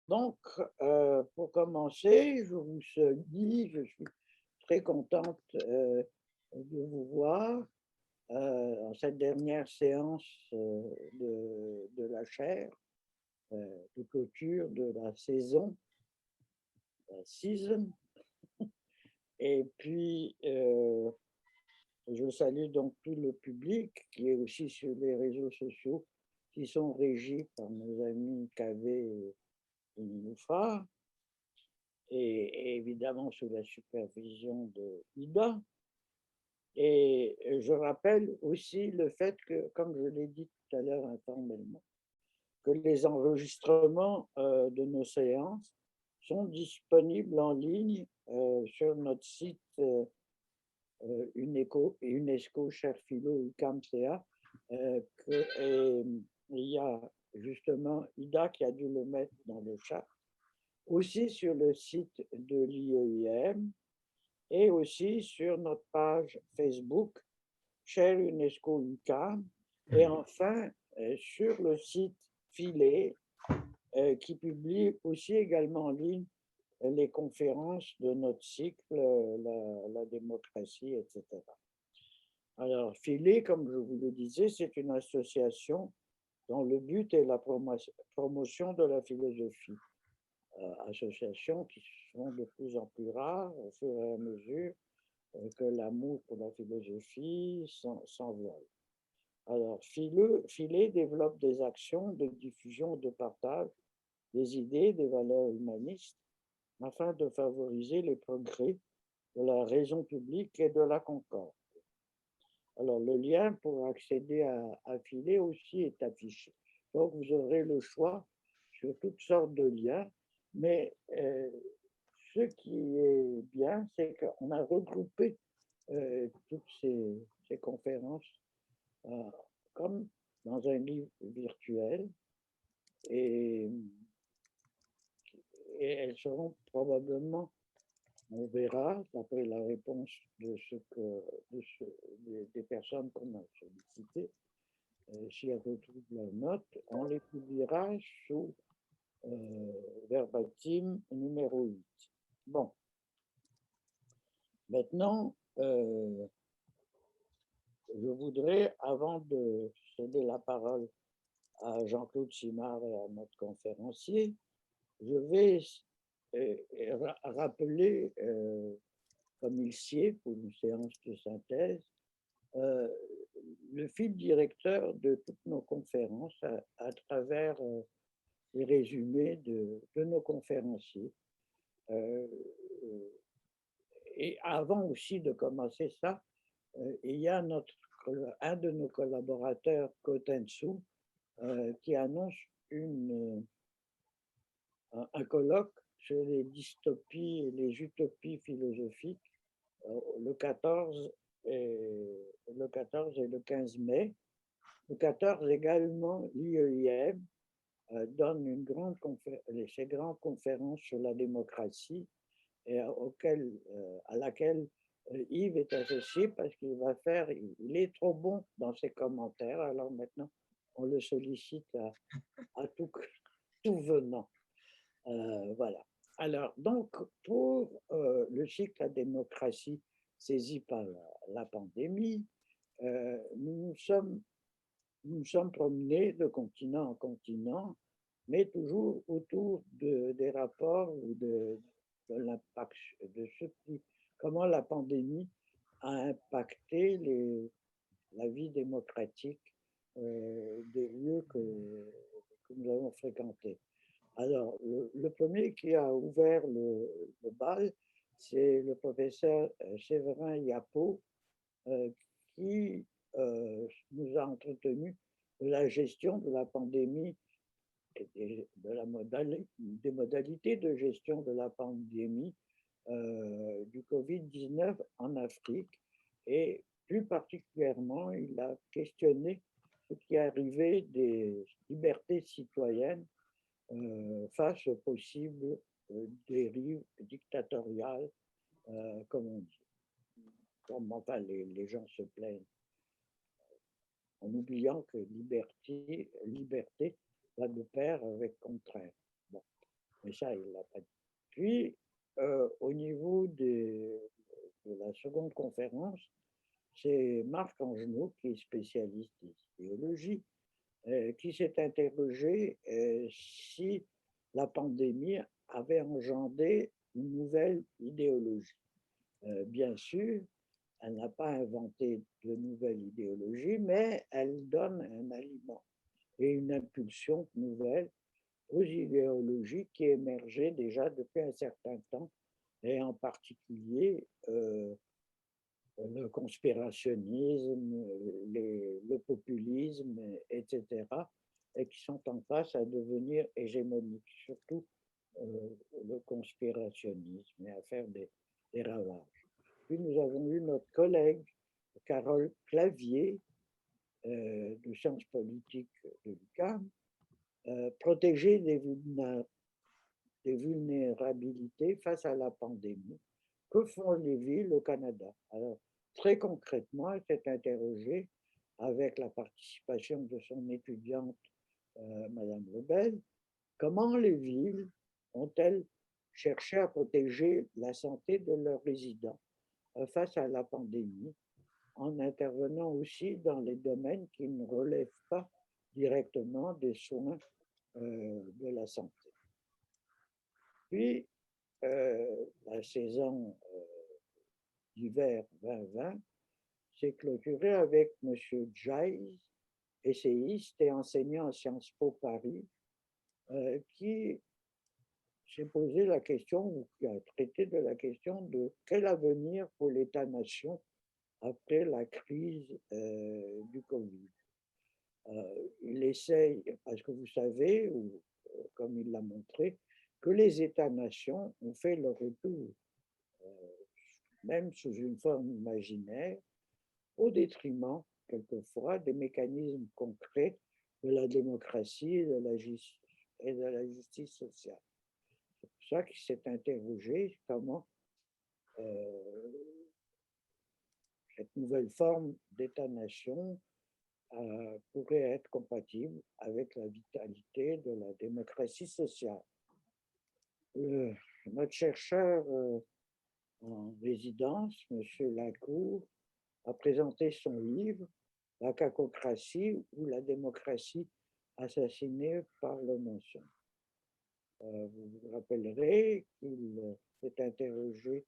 Donc, pour commencer, je vous dis, je suis très contente de vous voir en cette dernière séance de la chaire de clôture de la season. Et puis, je salue donc tout le public qui est aussi sur les réseaux sociaux qui sont régis par nos amis KV et Ninoufa. Et évidemment sous la supervision de Ida. Et je rappelle aussi le fait que, comme je l'ai dit tout à l'heure informellement, que les enregistrements de nos séances sont disponibles en ligne sur notre site UNESCO Cherphilo UCAMCA. Il y a justement Ida qui a dû le mettre dans le chat, aussi sur le site de l'IEIM et aussi sur notre page Facebook, Chaire UNESCO UQAM, et enfin sur le site Filet, qui publie aussi également en ligne les conférences de notre cycle, la démocratie, etc. Alors, Filet, comme je vous le disais, c'est une association dont le but est la promotion de la philosophie. Associations qui sont de plus en plus rares au fur et à mesure que l'amour pour la philosophie s'envole. Alors, Filet développe des actions de diffusion, de partage des idées, des valeurs humanistes, afin de favoriser les progrès de la raison publique et de la concorde. Alors, le lien pour accéder à Filet aussi est affiché. Donc, vous aurez le choix sur toutes sortes de liens, mais ce qui est bien, c'est qu'on a regroupé toutes ces conférences euh, comme dans un livre virtuel et, et elles seront probablement, on verra, d'après la réponse de des personnes qu'on a sollicitées, si elles retrouvent leurs notes, on les publiera sous verbatim numéro 8. Bon, maintenant, je voudrais, avant de céder la parole à Jean-Claude Simard et à notre conférencier, je vais rappeler, comme il sied pour une séance de synthèse, euh, le fil directeur de toutes nos conférences à travers les résumés de nos conférenciers. Euh, et avant aussi de commencer ça, il y a un de nos collaborateurs, Kotensu, qui annonce un colloque sur les dystopies et les utopies philosophiques le 14 et le 15 mai. Le 14 également, l'IEIM donne ces grandes conférences sur la démocratie et à laquelle Yves est associé parce il est trop bon dans ses commentaires. Alors maintenant, on le sollicite à tout venant. Voilà. Alors, donc, pour le cycle La démocratie saisie par la pandémie, nous nous sommes promenés de continent en continent, mais toujours autour des rapports ou de l'impact, de ce qui, comment la pandémie a impacté la vie démocratique des lieux que nous avons fréquentés. Alors, le premier qui a ouvert le bal, c'est le professeur Séverin Yapo, euh, qui nous a entretenu de la gestion de la pandémie et des modalités de gestion de la pandémie du Covid-19 en Afrique. Et plus particulièrement, il a questionné ce qui arrivait des libertés citoyennes face aux possibles dérives dictatoriales, comme on dit. Comme enfin, les gens se plaignent, en oubliant que liberté va de pair avec contraire. Bon. Mais ça, il ne l'a pas dit. Puis, au niveau de la seconde conférence, c'est Marc Angenot, qui est spécialiste d'idéologie, qui s'est interrogé si la pandémie avait engendré une nouvelle idéologie. Bien sûr, elle n'a pas inventé de nouvelle idéologie, mais elle donne un aliment et une impulsion nouvelle aux idéologies qui émergeaient déjà depuis un certain temps, et en particulier le conspirationnisme, le populisme, etc., et qui sont en face à devenir hégémoniques, surtout le conspirationnisme, et à faire des ravages. Puis nous avons eu notre collègue Carole Clavier, de sciences politiques de l'UQAM, protéger des vulnérabilités face à la pandémie. Que font les villes au Canada? Alors, très concrètement, elle s'est interrogée avec la participation de son étudiante, Madame Lebel, comment les villes ont-elles cherché à protéger la santé de leurs résidents face à la pandémie, en intervenant aussi dans les domaines qui ne relèvent pas directement des soins de la santé. Puis, la saison d'hiver 2020 s'est clôturée avec M. Jais, essayiste et enseignant à Sciences Po Paris, qui s'est posé la question, ou qui a traité de la question de quel avenir pour l'État-nation après la crise du Covid. Il essaye, parce que vous savez, ou comme il l'a montré, que les États-nations ont fait leur retour, même sous une forme imaginaire, au détriment, quelquefois, des mécanismes concrets de la démocratie et de la justice sociale. C'est pour ça qu'il s'est interrogé comment cette nouvelle forme d'État-nation pourrait être compatible avec la vitalité de la démocratie sociale. Notre chercheur en résidence, M. Lacour, a présenté son livre « La cacocratie ou la démocratie assassinée par le mensonge ». Vous vous rappellerez qu'il s'est interrogé,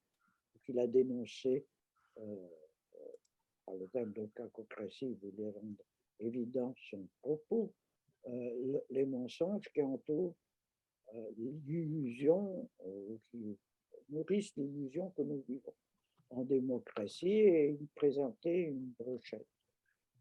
qu'il a dénoncé par le terme de cacocratie, il voulait rendre évident son propos, les mensonges qui entourent l'illusion, qui nourrissent l'illusion que nous vivons en démocratie, et il présentait une brochette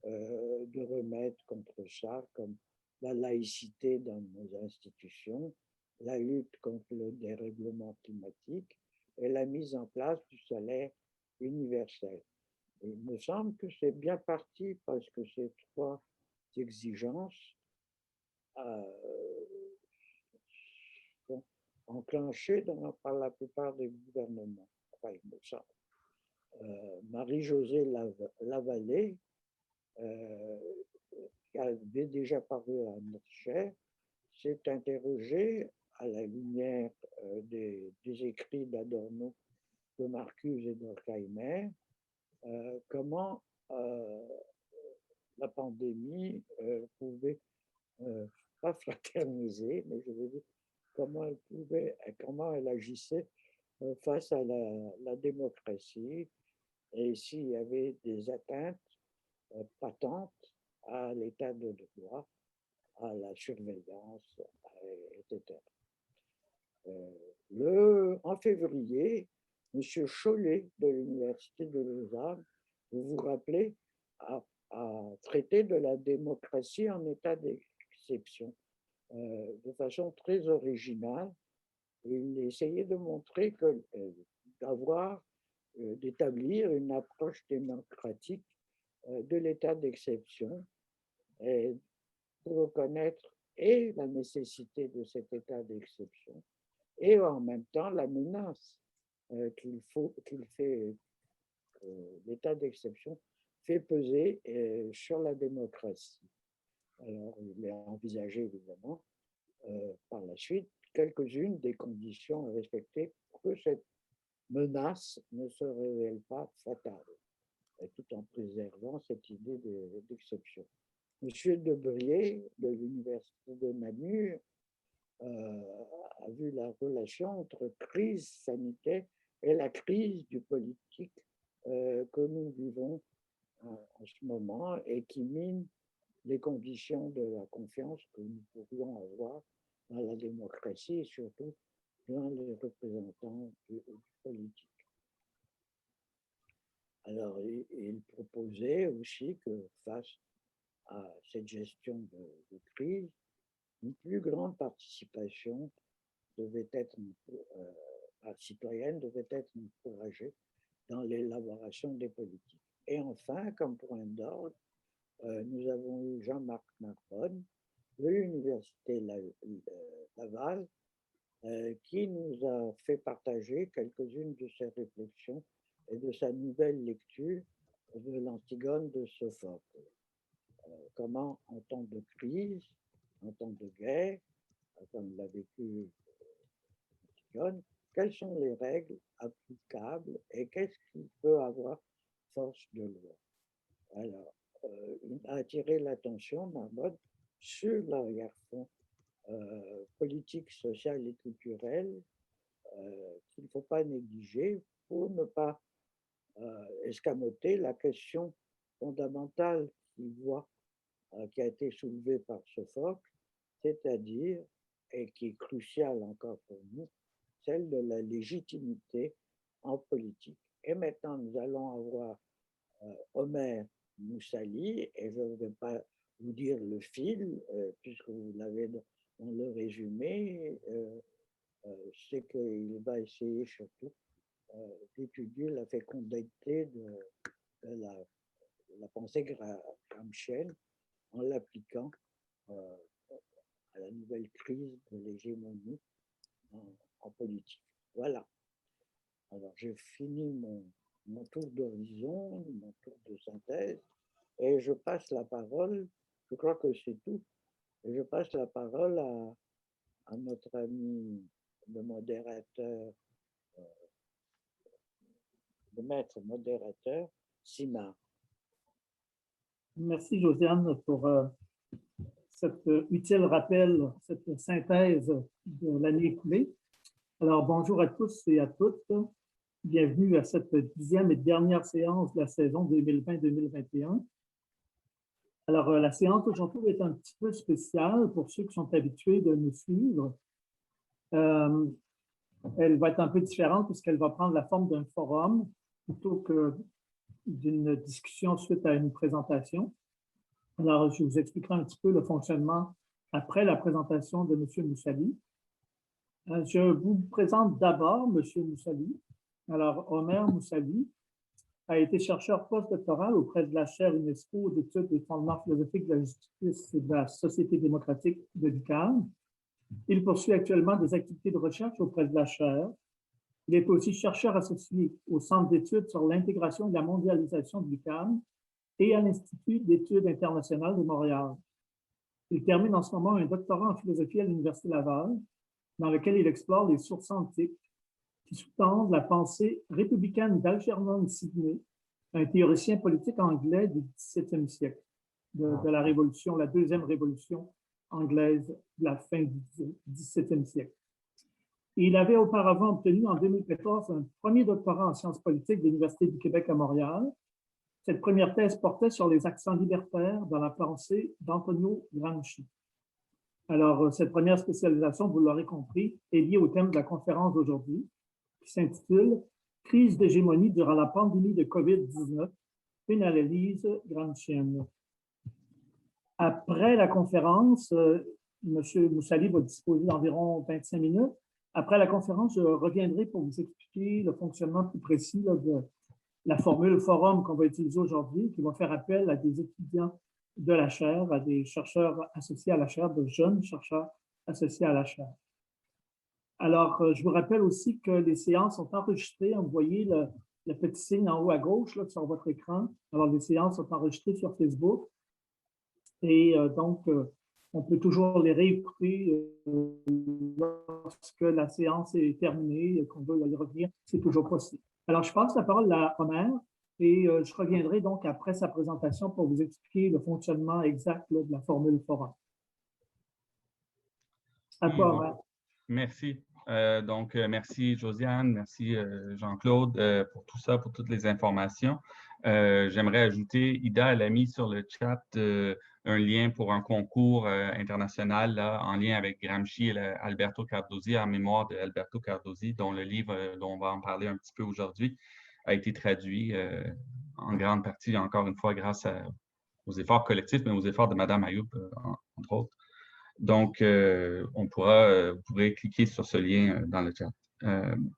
de remèdes contre ça, comme la laïcité dans nos institutions, la lutte contre le dérèglement climatique et la mise en place du salaire universel. Et il me semble que c'est bien parti parce que ces trois exigences sont enclenchées par la plupart des gouvernements. Enfin, il me semble. Marie-Josée Lavallée, qui avait déjà paru à notre chaire, s'est interrogée à la lumière des écrits d'Adorno, de Marcuse et d'Horkheimer, comment la pandémie pouvait pas fraterniser, mais je veux dire comment elle agissait face à la démocratie, et s'il y avait des atteintes patentes à l'état de droit, à la surveillance, etc. En février, M. Chollet de l'Université de Lausanne, vous vous rappelez, a traité de la démocratie en état d'exception de façon très originale. Il essayait de montrer que d'établir une approche démocratique de l'état d'exception pour reconnaître et la nécessité de cet état d'exception et en même temps la menace l'état d'exception fait peser sur la démocratie. Alors, il est envisagé évidemment par la suite quelques-unes des conditions à respecter pour que cette menace ne se révèle pas fatale, tout en préservant cette idée d'exception. Monsieur Debrier, de l'Université de Namur, a vu la relation entre crise sanitaire et la crise du politique que nous vivons en ce moment et qui mine les conditions de la confiance que nous pourrions avoir dans la démocratie et surtout dans les représentants du politique. Alors, il proposait aussi que face à cette gestion de crise, une plus grande participation devait être citoyenne devait être encouragée dans l'élaboration des politiques. Et enfin, comme point d'ordre, nous avons eu Jean-Marc Narbonne de l'Université Laval qui nous a fait partager quelques-unes de ses réflexions et de sa nouvelle lecture de l'Antigone de Sophocle. Comment, en temps de crise, en temps de guerre, comme l'a vécu Antigone, quelles sont les règles applicables et qu'est-ce qui peut avoir force de loi? Alors, il a attiré l'attention, Narbonne, sur l'arrière-fond politique, sociale et culturelle qu'il ne faut pas négliger pour ne pas escamoter la question fondamentale qui a été soulevée par Sophocle, c'est-à-dire, et qui est cruciale encore pour nous, celle de la légitimité en politique. Et maintenant, nous allons avoir Omer Moussali, et je ne vais pas vous dire le fil, puisque vous l'avez dans le résumé, c'est qu'il va essayer surtout d'étudier la fécondité de la pensée gramscienne en l'appliquant à la nouvelle crise de l'hégémonie en politique. Voilà. Alors, j'ai fini mon tour d'horizon, mon tour de synthèse, et je passe la parole, je crois que c'est tout, et je passe la parole à notre ami le modérateur, le maître modérateur, Simard. Merci Josiane pour cet utile rappel, cette synthèse de l'année écoulée. Alors bonjour à tous et à toutes. Bienvenue à cette 10e et dernière séance de la saison 2020-2021. Alors la séance d'aujourd'hui est un petit peu spéciale pour ceux qui sont habitués de nous suivre. Elle va être un peu différente puisqu'elle va prendre la forme d'un forum plutôt que d'une discussion suite à une présentation. Alors, je vous expliquerai un petit peu le fonctionnement après la présentation de M. Moussali. Je vous présente d'abord M. Moussali. Alors, Omer Moussali a été chercheur postdoctoral auprès de la chaire UNESCO d'études des fondements philosophiques de la justice et de la société démocratique de l'UQAM. Il poursuit actuellement des activités de recherche auprès de la chaire. Il est aussi chercheur associé au Centre d'études sur l'intégration et la mondialisation de l'UQAM et à l'Institut d'études internationales de Montréal. Il termine en ce moment un doctorat en philosophie à l'Université Laval, dans lequel il explore les sources antiques qui sous-tendent la pensée républicaine d'Algernon Sidney, un théoricien politique anglais du XVIIe siècle, de la Révolution, la deuxième révolution anglaise de la fin du XVIIe siècle. Il avait auparavant obtenu en 2014 un premier doctorat en sciences politiques de l'Université du Québec à Montréal. Cette première thèse portait sur les accents libertaires dans la pensée d'Antonio Gramsci. Alors, cette première spécialisation, vous l'aurez compris, est liée au thème de la conférence d'aujourd'hui, qui s'intitule « Crise d'hégémonie durant la pandémie de COVID-19, une analyse gramscienne ». Après la conférence, M. Moussali va disposer d'environ 25 minutes. Après la conférence, je reviendrai pour vous expliquer le fonctionnement plus précis de la formule forum qu'on va utiliser aujourd'hui, qui va faire appel à des étudiants de la chaire, à des chercheurs associés à la chaire, de jeunes chercheurs associés à la chaire. Alors, je vous rappelle aussi que les séances sont enregistrées. Vous voyez le petit signe en haut à gauche là, sur votre écran. Alors, les séances sont enregistrées sur Facebook. Et donc, on peut toujours les réécouter lorsque la séance est terminée et qu'on veut y revenir, c'est toujours possible. Alors, je passe la parole à Omer et je reviendrai donc après sa présentation pour vous expliquer le fonctionnement exact là, de la formule forum. À toi, Omer. Merci. Merci Josiane, merci Jean-Claude pour tout ça, pour toutes les informations. J'aimerais ajouter, Ida, elle a mis sur le chat un lien pour un concours international là, en lien avec Gramsci et Alberto Cardosi, en mémoire de Alberto Cardosi, dont le livre dont on va en parler un petit peu aujourd'hui a été traduit en grande partie, encore une fois, grâce aux efforts collectifs, mais aux efforts de Mme Ayoub, entre autres. Donc, vous pourrez cliquer sur ce lien dans le chat.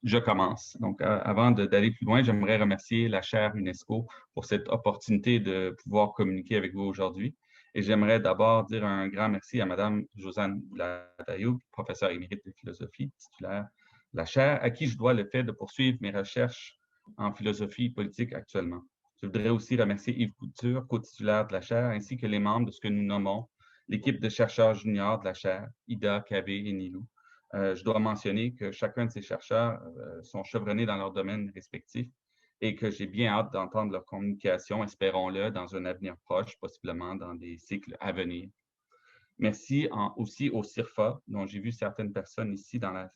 Je commence. Donc, avant d'aller plus loin, j'aimerais remercier la chaire UNESCO pour cette opportunité de pouvoir communiquer avec vous aujourd'hui. Et j'aimerais d'abord dire un grand merci à Mme Josiane Boulad-Ayoub, professeure émérite de philosophie, titulaire de la chaire, à qui je dois le fait de poursuivre mes recherches en philosophie politique actuellement. Je voudrais aussi remercier Yves Couture, co-titulaire de la chaire, ainsi que les membres de ce que nous nommons l'équipe de chercheurs juniors de la chaire, Ida, Kabé et Nilou. Je dois mentionner que chacun de ces chercheurs sont chevronnés dans leur domaine respectif et que j'ai bien hâte d'entendre leur communication, espérons-le, dans un avenir proche, possiblement dans des cycles à venir. Merci aussi au CIRFA, dont j'ai vu certaines personnes ici dans la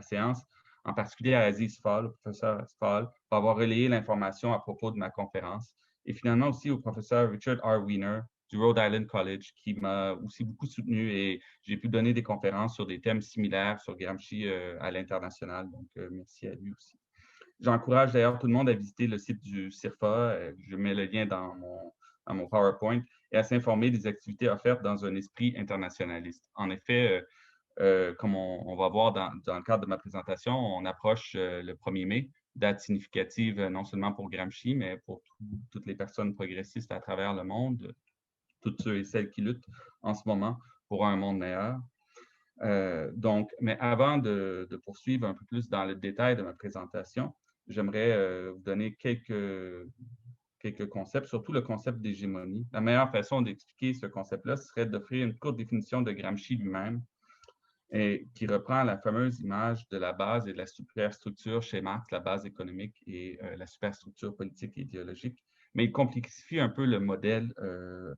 séance, en particulier à Aziz Fall, au professeur Fall, pour avoir relayé l'information à propos de ma conférence, et finalement aussi au professeur Richard R. Wiener, du Rhode Island College, qui m'a aussi beaucoup soutenu et j'ai pu donner des conférences sur des thèmes similaires sur Gramsci à l'international. Donc, merci à lui aussi. J'encourage d'ailleurs tout le monde à visiter le site du CIRFA. Je mets le lien dans mon PowerPoint et à s'informer des activités offertes dans un esprit internationaliste. En effet, comme on va voir dans le cadre de ma présentation, on approche le 1er mai, date significative non seulement pour Gramsci, mais pour toutes les personnes progressistes à travers le monde, toutes ceux et celles qui luttent en ce moment pour un monde meilleur. Mais avant de poursuivre un peu plus dans le détail de ma présentation, j'aimerais vous donner quelques concepts, surtout le concept d'hégémonie. La meilleure façon d'expliquer ce concept-là serait d'offrir une courte définition de Gramsci lui-même, et qui reprend la fameuse image de la base et de la superstructure chez Marx, la base économique et la superstructure politique et idéologique, mais il complexifie un peu le modèle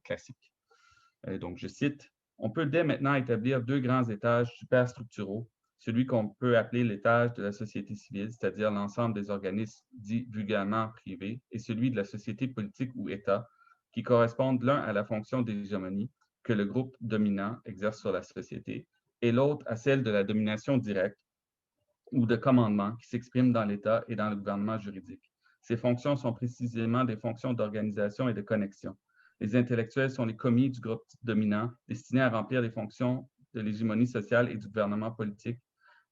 classique. Donc, je cite, « On peut dès maintenant établir deux grands étages superstructuraux, celui qu'on peut appeler l'étage de la société civile, c'est-à-dire l'ensemble des organismes dits vulgairement privés, et celui de la société politique ou État, qui correspondent l'un à la fonction d'hégémonie que le groupe dominant exerce sur la société, et l'autre à celle de la domination directe ou de commandement qui s'exprime dans l'État et dans le gouvernement juridique. Ces fonctions sont précisément des fonctions d'organisation et de connexion. Les intellectuels sont les commis du groupe dominant, destinés à remplir les fonctions de l'hégémonie sociale et du gouvernement politique,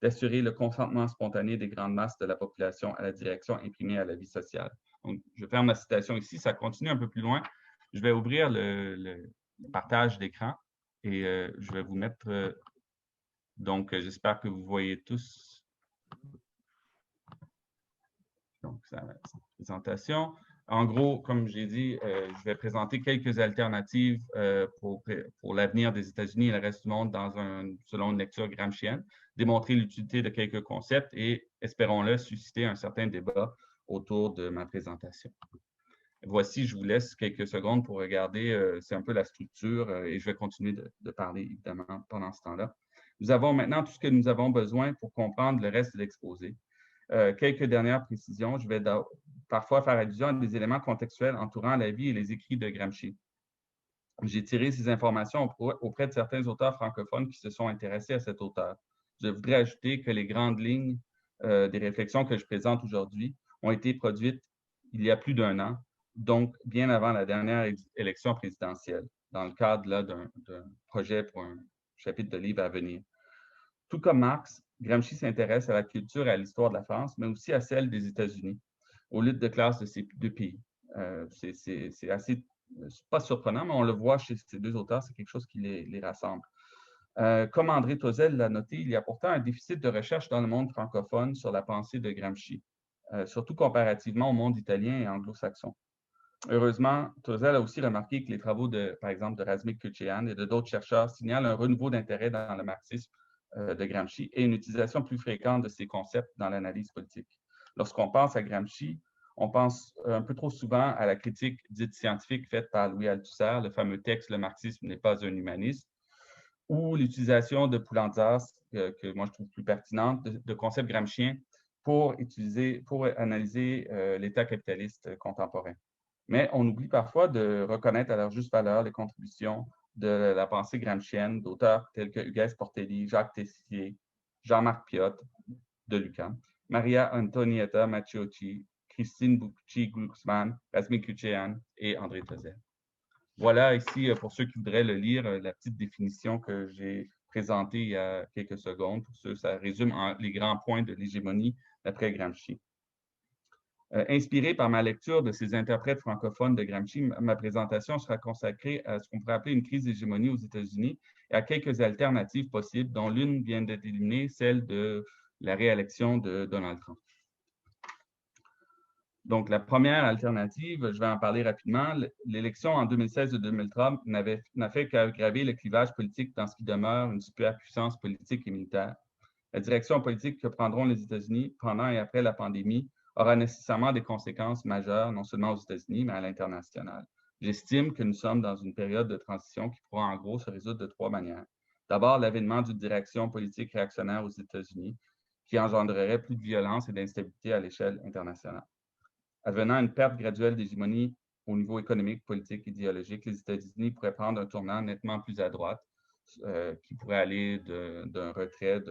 d'assurer le consentement spontané des grandes masses de la population à la direction imprimée à la vie sociale. » Donc, je ferme la citation ici, ça continue un peu plus loin. Je vais ouvrir le partage d'écran et je vais vous mettre... donc, j'espère que vous voyez tous. Donc, sa présentation. En gros, comme j'ai dit, je vais présenter quelques alternatives pour l'avenir des États-Unis et le reste du monde selon une lecture gramscienne, démontrer l'utilité de quelques concepts et, espérons-le, susciter un certain débat autour de ma présentation. Voici, je vous laisse quelques secondes pour regarder, c'est un peu la structure et je vais continuer de parler, évidemment, pendant ce temps-là. Nous avons maintenant tout ce que nous avons besoin pour comprendre le reste de l'exposé. Quelques dernières précisions. Je vais parfois faire allusion à des éléments contextuels entourant la vie et les écrits de Gramsci. J'ai tiré ces informations auprès de certains auteurs francophones qui se sont intéressés à cet auteur. Je voudrais ajouter que les grandes lignes des réflexions que je présente aujourd'hui ont été produites il y a plus d'1 an, donc bien avant la dernière élection présidentielle, dans le cadre d'un projet pour un chapitre de livre à venir. Tout comme Marx, Gramsci s'intéresse à la culture et à l'histoire de la France, mais aussi à celle des États-Unis, aux luttes de classe de ces deux pays. C'est assez, pas surprenant, mais on le voit chez ces deux auteurs, c'est quelque chose qui les rassemble. Comme André Tozel l'a noté, il y a pourtant un déficit de recherche dans le monde francophone sur la pensée de Gramsci, surtout comparativement au monde italien et anglo-saxon. Heureusement, Tozel a aussi remarqué que les travaux, par exemple, de Razmik Kucheyan et de d'autres chercheurs signalent un renouveau d'intérêt dans le marxisme de Gramsci et une utilisation plus fréquente de ces concepts dans l'analyse politique. Lorsqu'on pense à Gramsci, on pense un peu trop souvent à la critique dite scientifique faite par Louis Althusser, le fameux texte « Le marxisme n'est pas un humanisme », ou l'utilisation de Poulantzas, que moi je trouve plus pertinente, de concepts gramsciens pour analyser l'État capitaliste contemporain. Mais on oublie parfois de reconnaître à leur juste valeur les contributions de la pensée gramscienne d'auteurs tels que Hugues Portelli, Jacques Tessier, Jean-Marc Piot de l'UQAM, Maria Antonietta Matteucci, Christine Bucci-Glucksmann, Razmik Kucheyan et André Tozel. Voilà ici, pour ceux qui voudraient le lire, la petite définition que j'ai présentée il y a quelques secondes. Pour ceux, ça résume les grands points de l'hégémonie d'après Gramsci. Inspiré par ma lecture de ces interprètes francophones de Gramsci, ma présentation sera consacrée à ce qu'on pourrait appeler une crise d'hégémonie aux États-Unis et à quelques alternatives possibles, dont l'une vient d'être éliminée, celle de la réélection de Donald Trump. Donc, la première alternative, je vais en parler rapidement. L'élection en 2016 de 2003 n'a fait qu'aggraver le clivage politique dans ce qui demeure une superpuissance politique et militaire. La direction politique que prendront les États-Unis pendant et après la pandémie aura nécessairement des conséquences majeures, non seulement aux États-Unis, mais à l'international. J'estime que nous sommes dans une période de transition qui pourra en gros se résoudre de trois manières. D'abord, l'avènement d'une direction politique réactionnaire aux États-Unis qui engendrerait plus de violence et d'instabilité à l'échelle internationale. Advenant une perte graduelle d'hégémonie au niveau économique, politique, idéologique, les États-Unis pourraient prendre un tournant nettement plus à droite, qui pourrait aller d'un retrait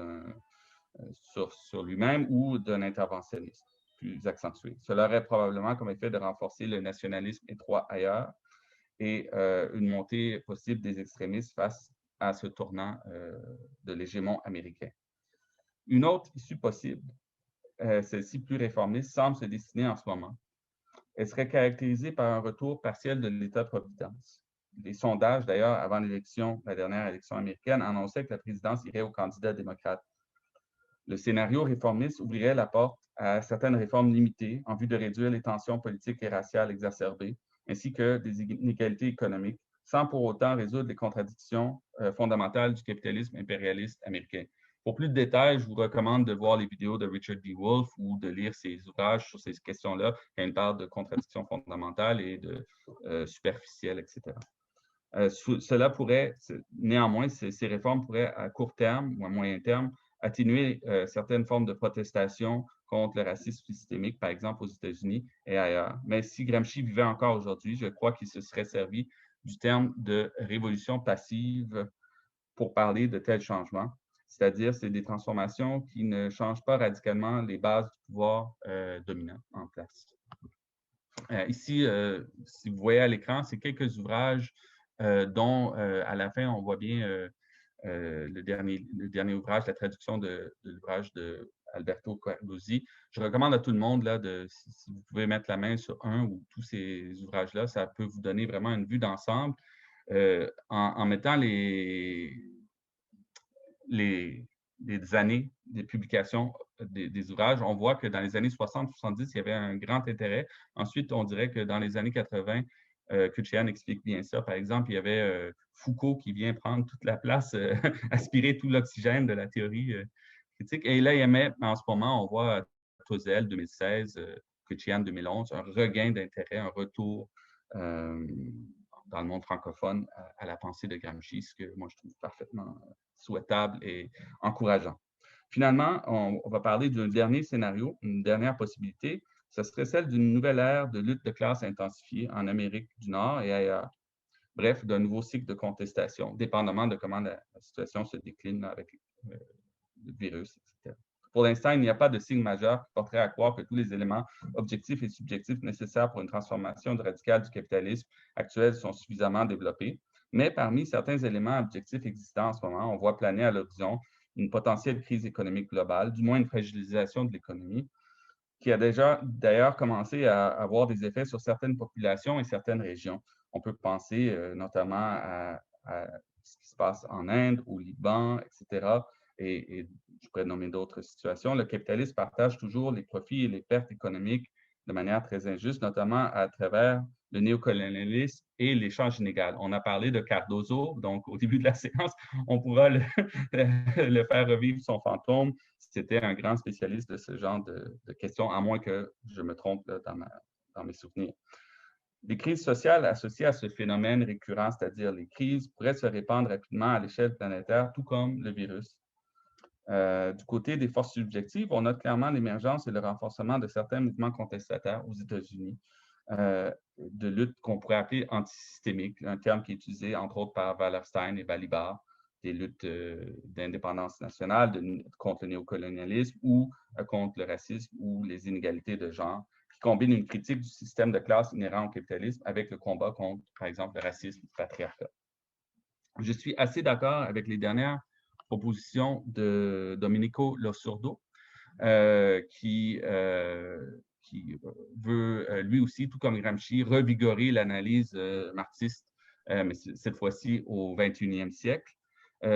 sur lui-même ou d'un interventionnisme plus accentué. Cela aurait probablement comme effet de renforcer le nationalisme étroit ailleurs et une montée possible des extrémistes face à ce tournant de l'hégémon américain. Une autre issue possible, celle-ci plus réformiste, semble se dessiner en ce moment. Elle serait caractérisée par un retour partiel de l'État-providence. Les sondages, d'ailleurs, avant la dernière élection américaine, annonçaient que la présidence irait au candidat démocrate. Le scénario réformiste ouvrirait la porte à certaines réformes limitées en vue de réduire les tensions politiques et raciales exacerbées, ainsi que des inégalités économiques, sans pour autant résoudre les contradictions fondamentales du capitalisme impérialiste américain. Pour plus de détails, je vous recommande de voir les vidéos de Richard D. Wolff ou de lire ses ouvrages sur ces questions-là, quand il parle de contradictions fondamentales et de superficielles, etc. Cela pourrait, néanmoins, ces réformes pourraient à court terme ou à moyen terme atténuer certaines formes de protestation contre le racisme systémique, par exemple aux États-Unis et ailleurs. Mais si Gramsci vivait encore aujourd'hui, je crois qu'il se serait servi du terme de révolution passive pour parler de tels changements, c'est-à-dire c'est des transformations qui ne changent pas radicalement les bases du pouvoir dominant en place. Ici, si vous voyez à l'écran, c'est quelques ouvrages dont à la fin, on voit bien le dernier ouvrage, la traduction de l'ouvrage d'Alberto Carluzzi. Je recommande à tout le monde, là, si vous pouvez mettre la main sur un ou tous ces ouvrages-là, ça peut vous donner vraiment une vue d'ensemble en mettant les années des publications des ouvrages. On voit que dans les années 60-70, il y avait un grand intérêt. Ensuite, on dirait que dans les années 80, Kucheyan explique bien ça. Par exemple, il y avait Foucault qui vient prendre toute la place, aspirer tout l'oxygène de la théorie critique. Et là, il y avait, en ce moment, on voit Tozel 2016, Kucheyan 2011, un regain d'intérêt, un retour dans le monde francophone à la pensée de Gramsci, ce que moi je trouve parfaitement souhaitable et encourageant. Finalement, on va parler d'un dernier scénario, une dernière possibilité. Ce serait celle d'une nouvelle ère de lutte de classe intensifiée en Amérique du Nord et ailleurs. Bref, d'un nouveau cycle de contestation, dépendamment de comment la situation se décline avec le virus, etc. Pour l'instant, il n'y a pas de signe majeur qui porterait à croire que tous les éléments objectifs et subjectifs nécessaires pour une transformation radicale du capitalisme actuel sont suffisamment développés. Mais parmi certains éléments objectifs existants en ce moment, on voit planer à l'horizon une potentielle crise économique globale, du moins une fragilisation de l'économie, qui a déjà d'ailleurs commencé à avoir des effets sur certaines populations et certaines régions. On peut penser notamment à ce qui se passe en Inde, au Liban, etc. Et je pourrais nommer d'autres situations. Le capitalisme partage toujours les profits et les pertes économiques de manière très injuste, notamment à travers le néocolonialisme et l'échange inégal. On a parlé de Cardozo, donc au début de la séance, on pourra le faire revivre son fantôme. C'était un grand spécialiste de ce genre de questions, à moins que je me trompe là, dans mes souvenirs. Les crises sociales associées à ce phénomène récurrent, c'est-à-dire les crises, pourraient se répandre rapidement à l'échelle planétaire, tout comme le virus. Du côté des forces subjectives, on note clairement l'émergence et le renforcement de certains mouvements contestataires aux États-Unis, de lutte qu'on pourrait appeler antisystémique, un terme qui est utilisé entre autres par Wallerstein et Balibar, des luttes d'indépendance nationale, contre le néocolonialisme ou contre le racisme ou les inégalités de genre, qui combinent une critique du système de classe inhérent au capitalisme avec le combat contre, par exemple, le racisme et le patriarcat. Je suis assez d'accord avec les dernières propositions de Domenico Losurdo, qui veut, lui aussi, tout comme Gramsci, revigorer l'analyse marxiste, mais cette fois-ci au 21e siècle.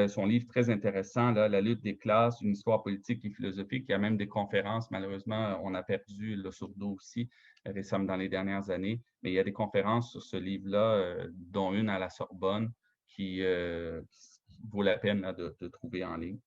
Son livre très intéressant, là, La lutte des classes, une histoire politique et philosophique. Il y a même des conférences. Malheureusement, on a perdu Losurdo aussi récemment dans les dernières années, mais il y a des conférences sur ce livre-là, dont une à la Sorbonne, qui vaut la peine là, de trouver en ligne.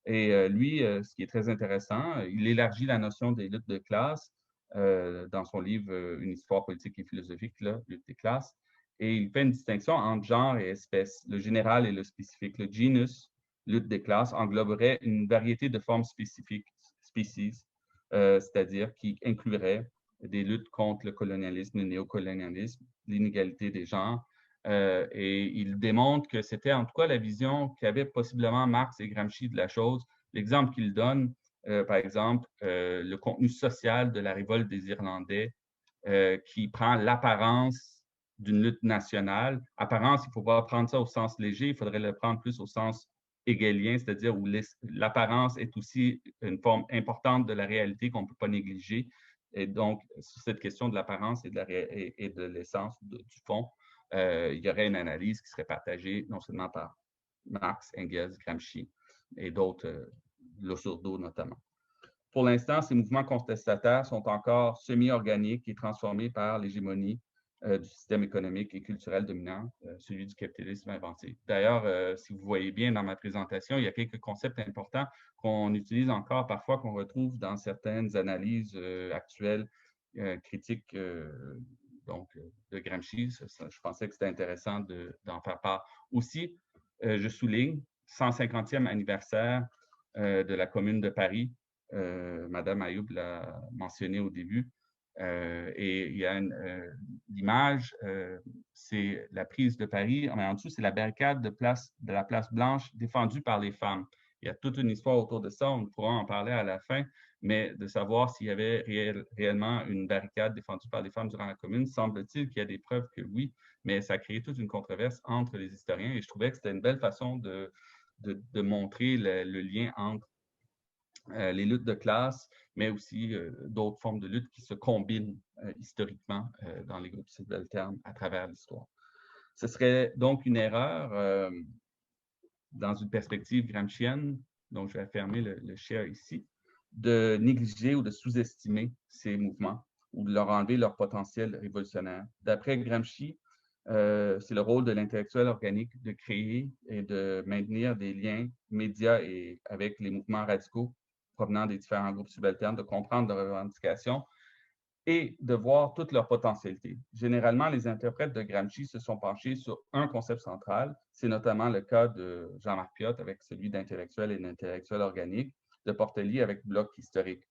Et lui, ce qui est très intéressant, il élargit la notion des luttes de classe dans son livre Une histoire politique et philosophique, là, lutte des classes. Et il fait une distinction entre genre et espèce, le général et le spécifique. Le genus, lutte des classes, engloberait une variété de formes spécifiques, species, c'est-à-dire qui inclurait des luttes contre le colonialisme, le néocolonialisme, l'inégalité des genres, et il démontre que c'était en tout cas la vision qu'avaient possiblement Marx et Gramsci de la chose. L'exemple qu'il donne, par exemple, le contenu social de la révolte des Irlandais, qui prend l'apparence d'une lutte nationale. Apparence, il ne faut pas prendre ça au sens léger, il faudrait le prendre plus au sens hegelien, c'est-à-dire où l'apparence est aussi une forme importante de la réalité qu'on ne peut pas négliger. Et donc, sur cette question de l'apparence et de l'essence du fond, il y aurait une analyse qui serait partagée non seulement par Marx, Engels, Gramsci et d'autres, Losurdo notamment. Pour l'instant, ces mouvements contestataires sont encore semi-organiques et transformés par l'hégémonie du système économique et culturel dominant, celui du capitalisme inventé. D'ailleurs, si vous voyez bien dans ma présentation, il y a quelques concepts importants qu'on utilise encore parfois, qu'on retrouve dans certaines analyses actuelles, critiques de Gramsci. Je pensais que c'était intéressant d'en faire part. Aussi, je souligne 150e anniversaire de la Commune de Paris. Madame Ayoub l'a mentionné au début. Et il y a l'image, c'est la prise de Paris, mais en dessous, c'est la barricade de la place Blanche défendue par les femmes. Il y a toute une histoire autour de ça, on pourra en parler à la fin, mais de savoir s'il y avait réellement une barricade défendue par les femmes durant la Commune, semble-t-il qu'il y a des preuves que oui, mais ça a créé toute une controverse entre les historiens et je trouvais que c'était une belle façon de montrer le lien entre les luttes de classe, mais aussi d'autres formes de lutte qui se combinent historiquement dans les groupes subalternes à travers l'histoire. Ce serait donc une erreur dans une perspective gramscienne, donc je vais fermer le share ici, de négliger ou de sous-estimer ces mouvements ou de leur enlever leur potentiel révolutionnaire. D'après Gramsci, c'est le rôle de l'intellectuel organique de créer et de maintenir des liens médias et avec les mouvements radicaux provenant des différents groupes subalternes, de comprendre leurs revendications et de voir toute leur potentialité. Généralement, les interprètes de Gramsci se sont penchés sur un concept central. C'est notamment le cas de Jean-Marc Piot avec celui d'intellectuel et d'intellectuel organique, de Portelli avec bloc historique,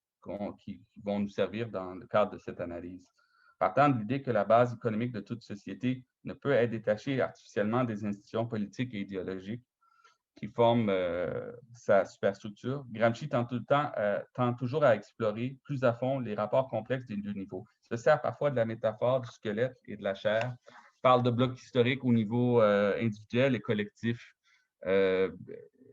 qui vont nous servir dans le cadre de cette analyse. Partant de l'idée que la base économique de toute société ne peut être détachée artificiellement des institutions politiques et idéologiques qui forment sa superstructure, Gramsci tend toujours à explorer plus à fond les rapports complexes des deux niveaux. Il se sert parfois de la métaphore du squelette et de la chair, parle de blocs historiques au niveau individuel et collectif.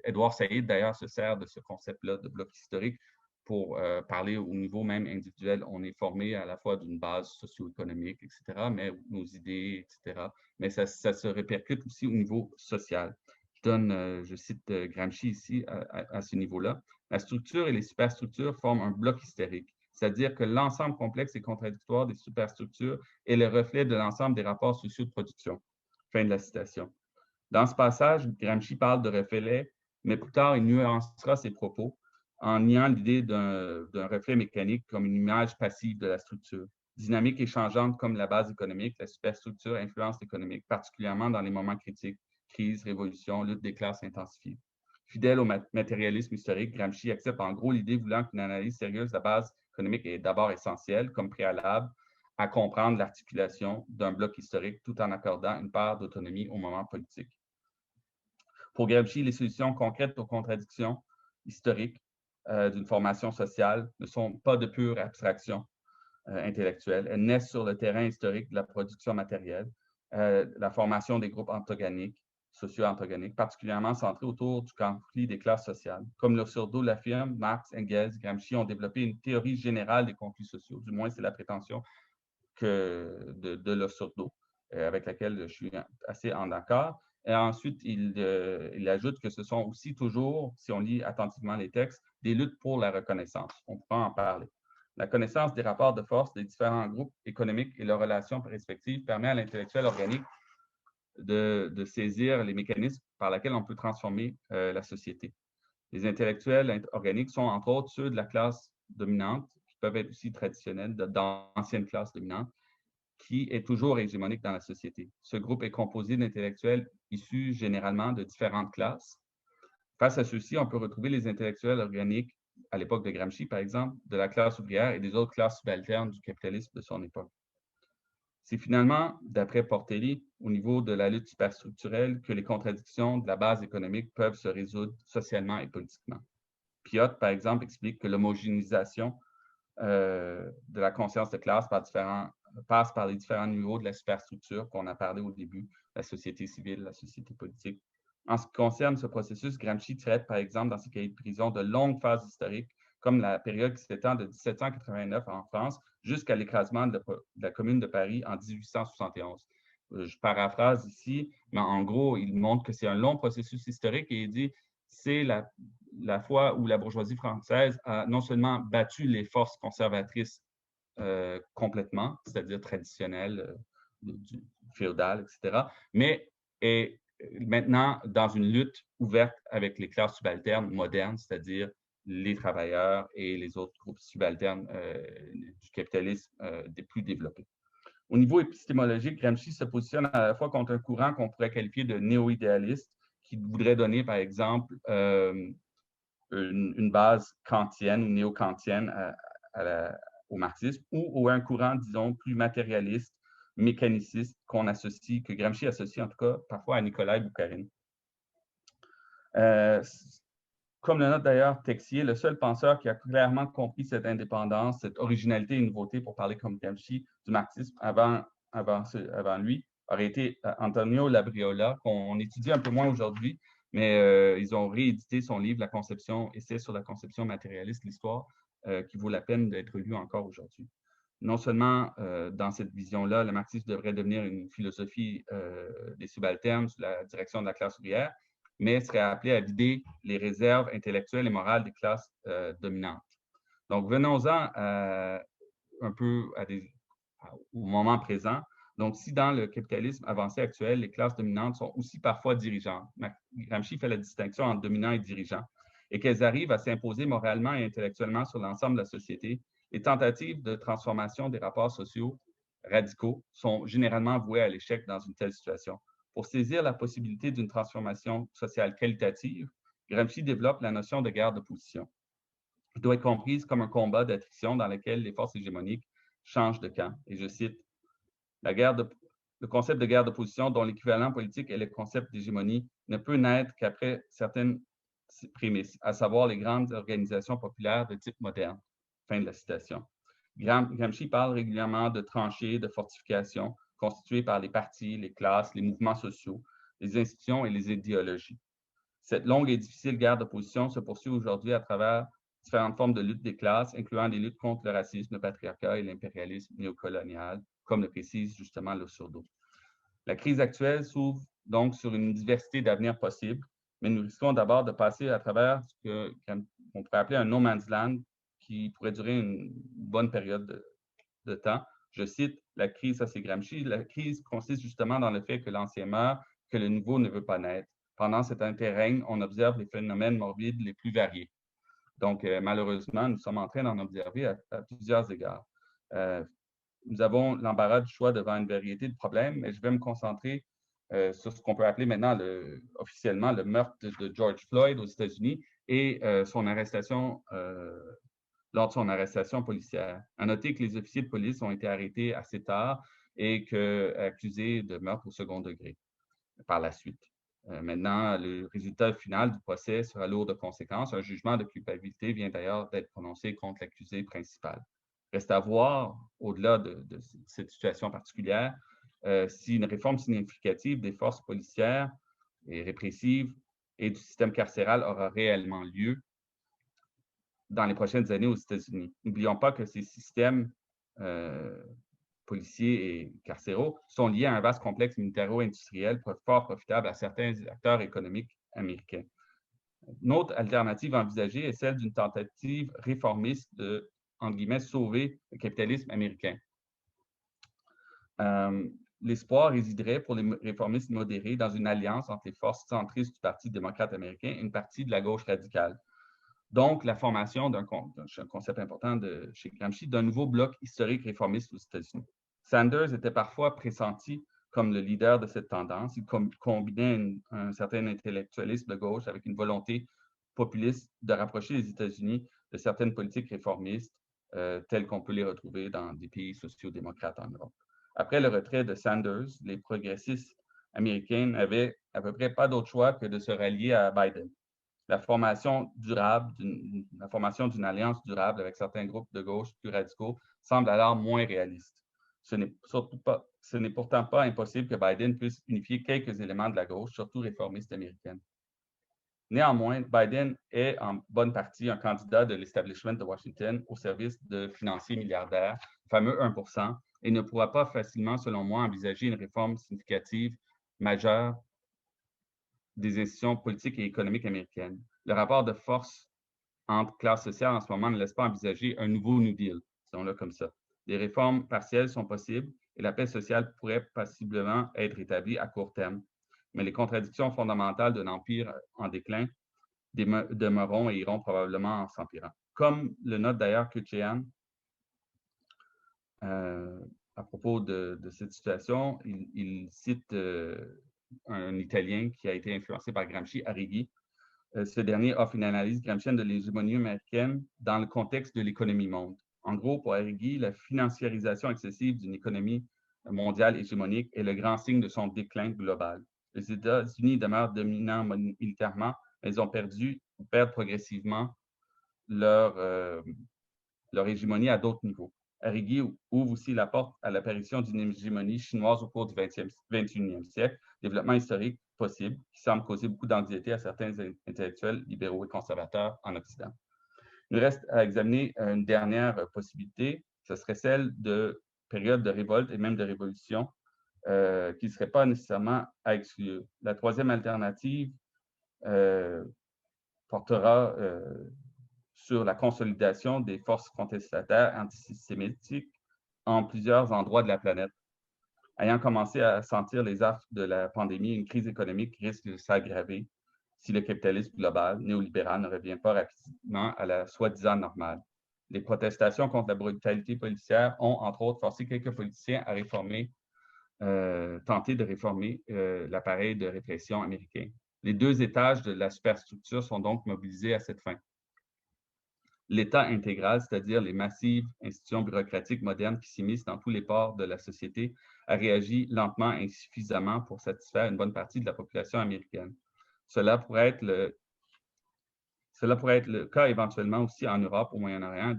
Édouard Saïd, d'ailleurs, se sert de ce concept-là de bloc historique pour parler au niveau même individuel. On est formé à la fois d'une base socio-économique, etc., mais nos idées, etc., mais ça se répercute aussi au niveau social. Je cite Gramsci ici à ce niveau-là. La structure et les superstructures forment un bloc hystérique. c'est-à-dire que l'ensemble complexe et contradictoire des superstructures est le reflet de l'ensemble des rapports sociaux de production. Fin de la citation. Dans ce passage, Gramsci parle de reflet, mais plus tard, il nuancera ses propos en niant l'idée d'un reflet mécanique comme une image passive de la structure. Dynamique et changeante comme la base économique, la superstructure influence l'économique, particulièrement dans les moments critiques, crise, révolution, lutte des classes intensifiée. Fidèle au matérialisme historique, Gramsci accepte en gros l'idée voulant qu'une analyse sérieuse de la base économique est d'abord essentielle, comme préalable à comprendre l'articulation d'un bloc historique tout en accordant une part d'autonomie au moment politique. Pour Gramsci, les solutions concrètes aux contradictions historiques d'une formation sociale ne sont pas de pure abstraction intellectuelle. Elles naissent sur le terrain historique de la production matérielle, la formation des groupes antagoniques, socio-antagoniques, particulièrement centrés autour du conflit des classes sociales. Comme Losurdo l'affirme, Marx, Engels, Gramsci ont développé une théorie générale des conflits sociaux. Du moins, c'est la prétention de Losurdo, avec laquelle je suis assez en accord. Et ensuite, il ajoute que ce sont aussi toujours, si on lit attentivement les textes, des luttes pour la reconnaissance. On pourra en parler. La connaissance des rapports de force des différents groupes économiques et leurs relations respectives permet à l'intellectuel organique de saisir les mécanismes par lesquels on peut transformer la société. Les intellectuels organiques sont entre autres ceux de la classe dominante, qui peuvent être aussi traditionnels, d'anciennes classes dominantes, qui est toujours hégémonique dans la société. Ce groupe est composé d'intellectuels issus généralement de différentes classes. Face à ceux-ci, on peut retrouver les intellectuels organiques, à l'époque de Gramsci, par exemple, de la classe ouvrière et des autres classes subalternes du capitalisme de son époque. C'est finalement, d'après Portelli, au niveau de la lutte superstructurelle, que les contradictions de la base économique peuvent se résoudre socialement et politiquement. Piot, par exemple, explique que l'homogénéisation de la conscience de classe passe par les différents niveaux de la superstructure qu'on a parlé au début, la société civile, la société politique. En ce qui concerne ce processus, Gramsci traite, par exemple, dans ses cahiers de prison, de longues phases historiques, comme la période qui s'étend de 1789 en France jusqu'à l'écrasement de la Commune de Paris en 1871. Je paraphrase ici, mais en gros, il montre que c'est un long processus historique et il dit c'est la fois où la bourgeoisie française a non seulement battu les forces conservatrices complètement, c'est-à-dire traditionnelles, féodales, etc., mais est maintenant dans une lutte ouverte avec les classes subalternes modernes, c'est-à-dire les travailleurs et les autres groupes subalternes du capitalisme des plus développés. Au niveau épistémologique, Gramsci se positionne à la fois contre un courant qu'on pourrait qualifier de néo-idéaliste, qui voudrait donner, par exemple, une base kantienne ou néo-kantienne au marxisme, ou un courant, disons, plus matérialiste, mécaniciste, que Gramsci associe en tout cas parfois à Nicolai Boukharine. Comme le note d'ailleurs Texier, le seul penseur qui a clairement compris cette indépendance, cette originalité et nouveauté, pour parler comme Gramsci, du marxisme avant lui, aurait été Antonio Labriola, qu'on étudie un peu moins aujourd'hui, mais ils ont réédité son livre, La conception, essai sur la conception matérialiste de l'histoire, qui vaut la peine d'être lu encore aujourd'hui. Non seulement dans cette vision-là, le marxisme devrait devenir une philosophie des subalternes sous la direction de la classe ouvrière, mais serait appelé à vider les réserves intellectuelles et morales des classes dominantes. Donc, venons-en un peu au moment présent. Donc, si dans le capitalisme avancé actuel, les classes dominantes sont aussi parfois dirigeantes, Gramsci fait la distinction entre dominants et dirigeants, et qu'elles arrivent à s'imposer moralement et intellectuellement sur l'ensemble de la société, les tentatives de transformation des rapports sociaux radicaux sont généralement vouées à l'échec dans une telle situation. Pour saisir la possibilité d'une transformation sociale qualitative, Gramsci développe la notion de guerre de position, qui doit être comprise comme un combat d'attrition dans lequel les forces hégémoniques changent de camp. Et je cite, le concept de guerre de position, dont l'équivalent politique est le concept d'hégémonie, ne peut naître qu'après certaines prémices, à savoir les grandes organisations populaires de type moderne. Fin de la citation. Gramsci parle régulièrement de tranchées, de fortifications, constituées par les partis, les classes, les mouvements sociaux, les institutions et les idéologies. Cette longue et difficile guerre d'opposition se poursuit aujourd'hui à travers différentes formes de lutte des classes, incluant des luttes contre le racisme, le patriarcat et l'impérialisme néocolonial, comme le précise justement Losurdo. La crise actuelle s'ouvre donc sur une diversité d'avenirs possibles, mais nous risquons d'abord de passer à travers ce qu'on pourrait appeler un no man's land, qui pourrait durer une bonne période de temps. Je cite la crise, ça c'est Gramsci, la crise consiste justement dans le fait que l'ancien meurt, que le nouveau ne veut pas naître. Pendant cet interrègne, on observe les phénomènes morbides les plus variés. Donc, malheureusement, nous sommes en train d'en observer à plusieurs égards. Nous avons l'embarras du choix devant une variété de problèmes, mais je vais me concentrer sur ce qu'on peut appeler maintenant officiellement le meurtre de George Floyd aux États-Unis et son arrestation lors de son arrestation policière. À noter que les officiers de police ont été arrêtés assez tard et accusés de meurtre au second degré par la suite. Maintenant, le résultat final du procès sera lourd de conséquences. Un jugement de culpabilité vient d'ailleurs d'être prononcé contre l'accusé principal. Reste à voir, au-delà de cette situation particulière, si une réforme significative des forces policières et répressives et du système carcéral aura réellement lieu dans les prochaines années aux États-Unis. N'oublions pas que ces systèmes policiers et carcéraux sont liés à un vaste complexe militaro-industriel fort profitable à certains acteurs économiques américains. Une autre alternative envisagée est celle d'une tentative réformiste de, entre guillemets, sauver le capitalisme américain. L'espoir résiderait pour les réformistes modérés dans une alliance entre les forces centristes du Parti démocrate américain et une partie de la gauche radicale. Donc, la formation d'un concept important chez Gramsci, d'un nouveau bloc historique réformiste aux États-Unis. Sanders était parfois pressenti comme le leader de cette tendance. Il combinait un certain intellectualisme de gauche avec une volonté populiste de rapprocher les États-Unis de certaines politiques réformistes telles qu'on peut les retrouver dans des pays sociaux-démocrates en Europe. Après le retrait de Sanders, les progressistes américains n'avaient à peu près pas d'autre choix que de se rallier à Biden. La formation d'une alliance durable avec certains groupes de gauche plus radicaux semble alors moins réaliste. Ce n'est pourtant pas impossible que Biden puisse unifier quelques éléments de la gauche, surtout réformiste américaine. Néanmoins, Biden est en bonne partie un candidat de l'establishment de Washington au service de financiers milliardaires, le fameux 1%, et ne pourra pas facilement, selon moi, envisager une réforme significative majeure des institutions politiques et économiques américaines. Le rapport de force entre classes sociales en ce moment ne laisse pas envisager un nouveau New Deal, disons-le comme ça. Des réformes partielles sont possibles et la paix sociale pourrait possiblement être établie à court terme. Mais les contradictions fondamentales d'un empire en déclin demeureront et iront probablement en s'empirant. Comme le note d'ailleurs Kuchian, à propos de cette situation, il cite un Italien qui a été influencé par Gramsci, Arrighi. Ce dernier offre une analyse gramscienne de l'hégémonie américaine dans le contexte de l'économie monde. En gros, pour Arrighi, la financiarisation excessive d'une économie mondiale hégémonique est le grand signe de son déclin global. Les États-Unis demeurent dominants militairement, mais ils ont perdent progressivement leur hégémonie à d'autres niveaux. Arrighi ouvre aussi la porte à l'apparition d'une hégémonie chinoise au cours du 21e siècle, développement historique possible qui semble causer beaucoup d'anxiété à certains intellectuels libéraux et conservateurs en Occident. Il nous reste à examiner une dernière possibilité, ce serait celle de périodes de révolte et même de révolution qui ne serait pas nécessairement à exclure. La troisième alternative portera sur la consolidation des forces contestataires antisémitiques en plusieurs endroits de la planète. Ayant commencé à sentir les affres de la pandémie, une crise économique risque de s'aggraver si le capitalisme global néolibéral ne revient pas rapidement à la soi-disant normale. Les protestations contre la brutalité policière ont, entre autres, forcé quelques politiciens à tenter de réformer l'appareil de répression américain. Les deux étages de la superstructure sont donc mobilisés à cette fin. L'État intégral, c'est-à-dire les massives institutions bureaucratiques modernes qui s'immiscent dans tous les pores de la société, a réagi lentement et insuffisamment pour satisfaire une bonne partie de la population américaine. Cela pourrait être le cas éventuellement aussi en Europe, au Moyen-Orient,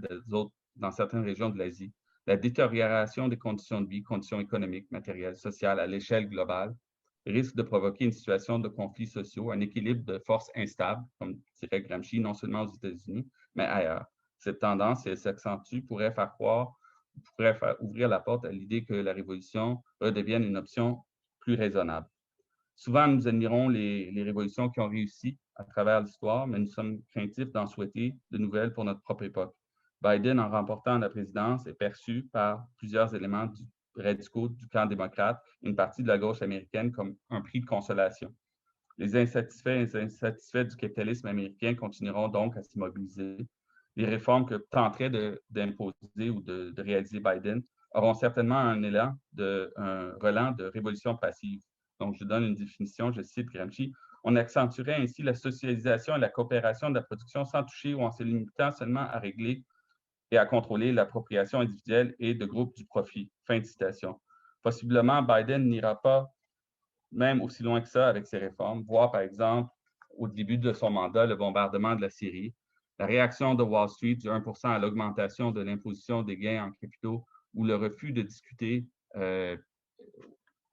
dans certaines régions de l'Asie. La détérioration des conditions de vie, conditions économiques, matérielles, sociales à l'échelle globale, risque de provoquer une situation de conflits sociaux, un équilibre de forces instable, comme dirait Gramsci, non seulement aux États-Unis, mais ailleurs. Cette tendance, si elle s'accentue, pourrait ouvrir la porte à l'idée que la révolution redevienne une option plus raisonnable. Souvent, nous admirons les révolutions qui ont réussi à travers l'histoire, mais nous sommes craintifs d'en souhaiter de nouvelles pour notre propre époque. Biden, en remportant la présidence, est perçu par plusieurs éléments radicaux du camp démocrate, une partie de la gauche américaine, comme un prix de consolation. Les insatisfaits du capitalisme américain continueront donc à s'immobiliser. Les réformes que tenterait d'imposer ou de réaliser Biden auront certainement un relent de révolution passive. Donc, je donne une définition, je cite Gramsci. On accentuerait ainsi la socialisation et la coopération de la production sans toucher ou en se limitant seulement à régler et à contrôler l'appropriation individuelle et de groupes du profit. Fin de citation. Possiblement, Biden n'ira pas même aussi loin que ça avec ses réformes, voir par exemple au début de son mandat le bombardement de la Syrie, la réaction de Wall Street du 1% à l'augmentation de l'imposition des gains en capitaux ou le refus de discuter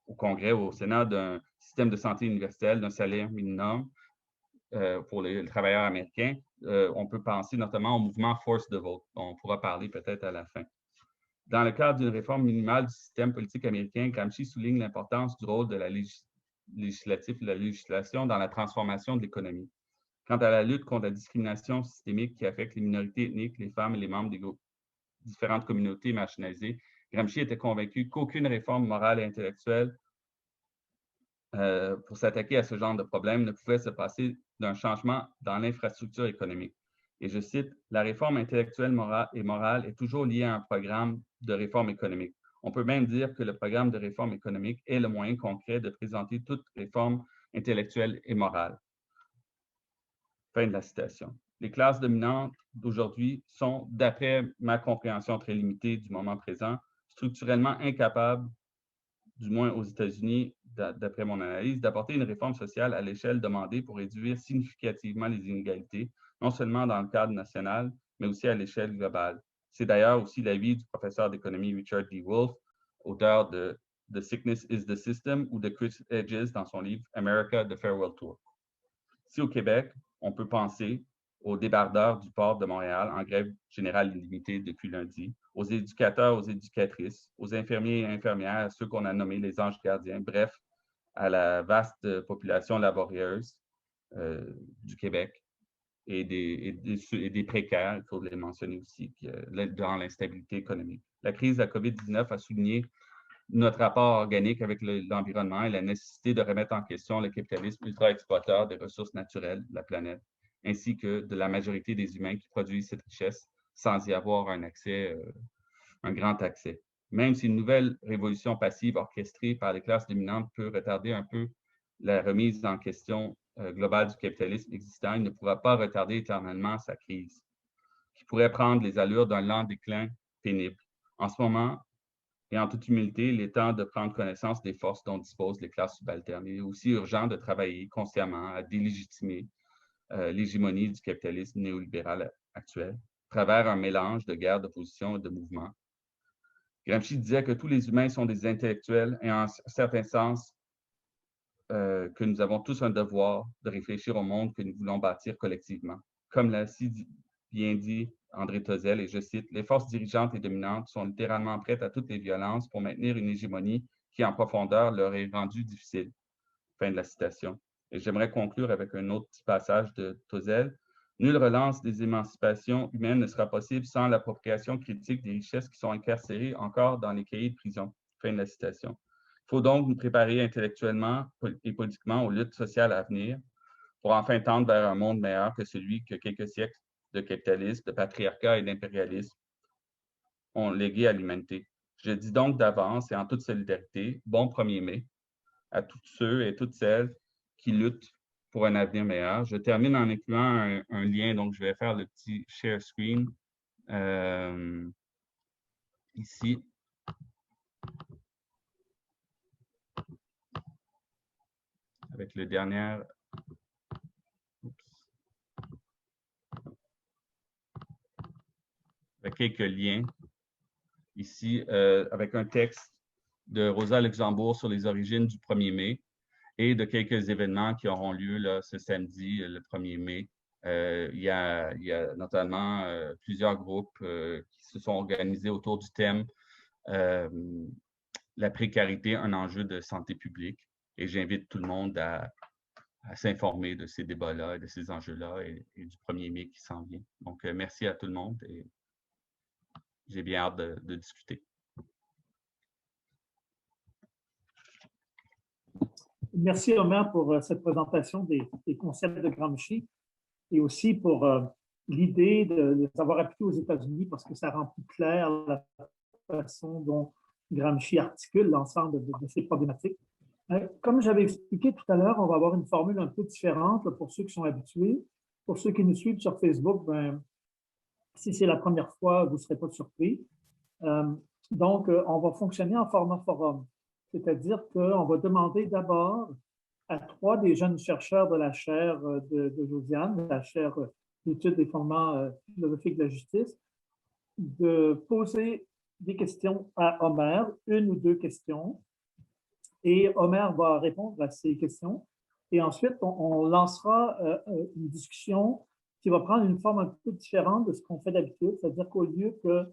au Congrès ou au Sénat d'un système de santé universel, d'un salaire minimum pour les travailleurs américains. On peut penser notamment au mouvement Force the Vote, dont on pourra parler peut-être à la fin. Dans le cadre d'une réforme minimale du système politique américain, Gramsci souligne l'importance du rôle de la législatif et de la législation dans la transformation de l'économie. Quant à la lutte contre la discrimination systémique qui affecte les minorités ethniques, les femmes et les membres des différentes communautés marginalisées, Gramsci était convaincu qu'aucune réforme morale et intellectuelle pour s'attaquer à ce genre de problème ne pouvait se passer d'un changement dans l'infrastructure économique. Et je cite, « La réforme intellectuelle et morale est toujours liée à un programme de réforme économique. On peut même dire que le programme de réforme économique est le moyen concret de présenter toute réforme intellectuelle et morale. » Fin de la citation. Les classes dominantes d'aujourd'hui sont, d'après ma compréhension très limitée du moment présent, structurellement incapables, du moins aux États-Unis, d'après mon analyse, d'apporter une réforme sociale à l'échelle demandée pour réduire significativement les inégalités, non seulement dans le cadre national, mais aussi à l'échelle globale. C'est d'ailleurs aussi l'avis du professeur d'économie Richard D. Wolff, auteur de The Sickness is the System ou de Chris Hedges dans son livre America, The Farewell Tour. Ici au Québec, on peut penser aux débardeurs du port de Montréal en grève générale illimitée depuis lundi, aux éducateurs, aux éducatrices, aux infirmiers et infirmières, à ceux qu'on a nommés les anges gardiens, bref, à la vaste population laborieuse du Québec et des précaires, il faut les mentionner aussi, dans l'instabilité économique. La crise de la COVID-19 a souligné notre rapport organique avec l'environnement et la nécessité de remettre en question le capitalisme ultra-exploiteur des ressources naturelles de la planète, ainsi que de la majorité des humains qui produisent cette richesse sans y avoir un grand accès. Même si une nouvelle révolution passive orchestrée par les classes dominantes peut retarder un peu la remise en question globale du capitalisme existant, il ne pourra pas retarder éternellement sa crise, qui pourrait prendre les allures d'un lent déclin pénible. En ce moment, et en toute humilité, il est temps de prendre connaissance des forces dont disposent les classes subalternes. Il est aussi urgent de travailler consciemment à délégitimer l'hégémonie du capitalisme néolibéral actuel, à travers un mélange de guerres d'opposition et de mouvements. Gramsci disait que tous les humains sont des intellectuels et en un certain sens, que nous avons tous un devoir de réfléchir au monde que nous voulons bâtir collectivement. Comme l'a si bien dit André Tozzel, et je cite, « Les forces dirigeantes et dominantes sont littéralement prêtes à toutes les violences pour maintenir une hégémonie qui, en profondeur, leur est rendue difficile. » Fin de la citation. Et j'aimerais conclure avec un autre petit passage de Tozzel. « Nulle relance des émancipations humaines ne sera possible sans l'appropriation critique des richesses qui sont incarcérées encore dans les cahiers de prison. » Fin de la citation. Il faut donc nous préparer intellectuellement et politiquement aux luttes sociales à venir pour enfin tendre vers un monde meilleur que celui que quelques siècles de capitalisme, de patriarcat et d'impérialisme ont légué à l'humanité. Je dis donc d'avance et en toute solidarité, bon 1er mai à tous ceux et toutes celles qui luttent pour un avenir meilleur. Je termine en incluant un lien, donc je vais faire le petit share screen ici. Avec le dernier. Avec quelques liens ici, avec un texte de Rosa Luxembourg sur les origines du 1er mai et de quelques événements qui auront lieu là, ce samedi, le 1er mai. Il y a notamment plusieurs groupes qui se sont organisés autour du thème la précarité, un enjeu de santé publique. Et j'invite tout le monde à s'informer de ces débats-là et de ces enjeux-là et du 1er mai qui s'en vient. Donc, merci à tout le monde et j'ai bien hâte de discuter. Merci, Omer, pour cette présentation des concepts de Gramsci et aussi pour l'idée de les avoir appliqués aux États-Unis parce que ça rend plus clair la façon dont Gramsci articule l'ensemble de ces problématiques. Comme j'avais expliqué tout à l'heure, on va avoir une formule un peu différente là, pour ceux qui sont habitués. Pour ceux qui nous suivent sur Facebook, ben, si c'est la première fois, vous ne serez pas surpris. Donc, on va fonctionner en format forum, c'est-à-dire qu'on va demander d'abord à 3 des jeunes chercheurs de la chaire de Josiane, la chaire d'études des fondements philosophiques de la justice, de poser des questions à Omer, 1 ou 2 questions, et Omer va répondre à ces questions. Et ensuite, on lancera une discussion qui va prendre une forme un peu différente de ce qu'on fait d'habitude, c'est-à-dire qu'au lieu que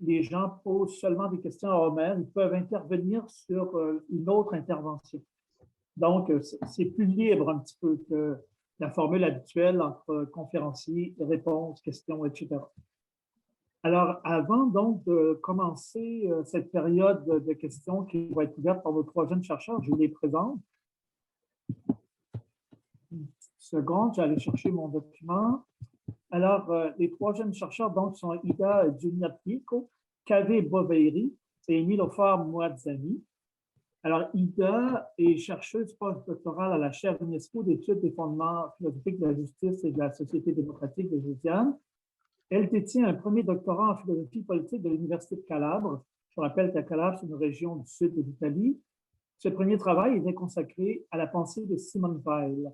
les gens posent seulement des questions à Omer, ils peuvent intervenir sur une autre intervention. Donc, c'est plus libre un petit peu que la formule habituelle entre conférenciers, réponses, questions, etc. Alors, avant donc de commencer cette période de questions qui va être ouverte par nos 3 jeunes chercheurs, je vous les présente. Une petite seconde, j'allais chercher mon document. Alors, les 3 jeunes chercheurs donc, sont Ida Giugnappico, Kaveh Boveiri et Niloufar Mouadzani. Alors, Ida est chercheuse postdoctorale à la chaire UNESCO d'études des fondements philosophiques de la justice et de la société démocratique de Josiane. Elle détient un premier doctorat en philosophie politique de l'Université de Calabre. Je rappelle que Calabre, c'est une région du sud de l'Italie. Ce premier travail était consacré à la pensée de Simone Weil.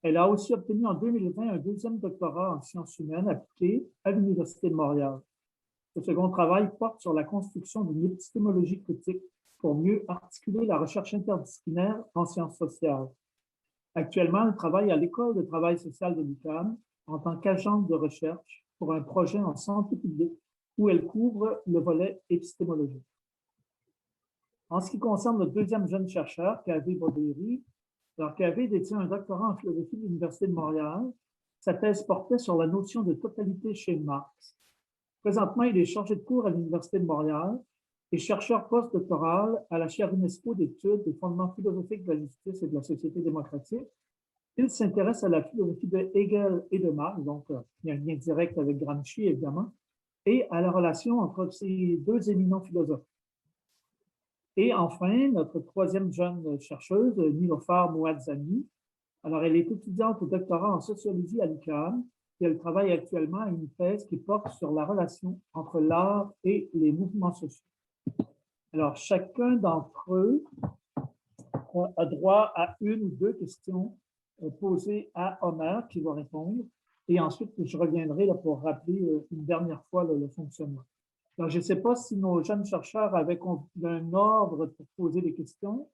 Elle a aussi obtenu en 2020 un 2e doctorat en sciences humaines appliquées à l'Université de Montréal. Ce second travail porte sur la construction d'une épistémologie critique pour mieux articuler la recherche interdisciplinaire en sciences sociales. Actuellement, elle travaille à l'École de travail social de l'UQAM en tant qu'agente de recherche pour un projet en santé publique où elle couvre le volet épistémologique. En ce qui concerne le 2e jeune chercheur, Kaveh Boveiri, alors Kaveh détient un doctorat en philosophie de l'Université de Montréal. Sa thèse portait sur la notion de totalité chez Marx. Présentement, il est chargé de cours à l'Université de Montréal et chercheur postdoctoral à la chaire UNESCO d'études des fondements philosophiques de la justice et de la société démocratique. Il s'intéresse à la philosophie de Hegel et de Marx, donc il y a un lien direct avec Gramsci, évidemment, et à la relation entre ces 2 éminents philosophes. Et enfin, notre 3e jeune chercheuse, Niloufar Mouadzani. Alors, elle est étudiante au doctorat en sociologie à l'UQAM et elle travaille actuellement à une thèse qui porte sur la relation entre l'art et les mouvements sociaux. Alors, chacun d'entre eux a droit à 1 ou 2 questions posées à Omer qui va répondre. Et ensuite, je reviendrai là, pour rappeler une dernière fois le fonctionnement. Alors, je ne sais pas si nos jeunes chercheurs avaient un ordre pour poser des questions.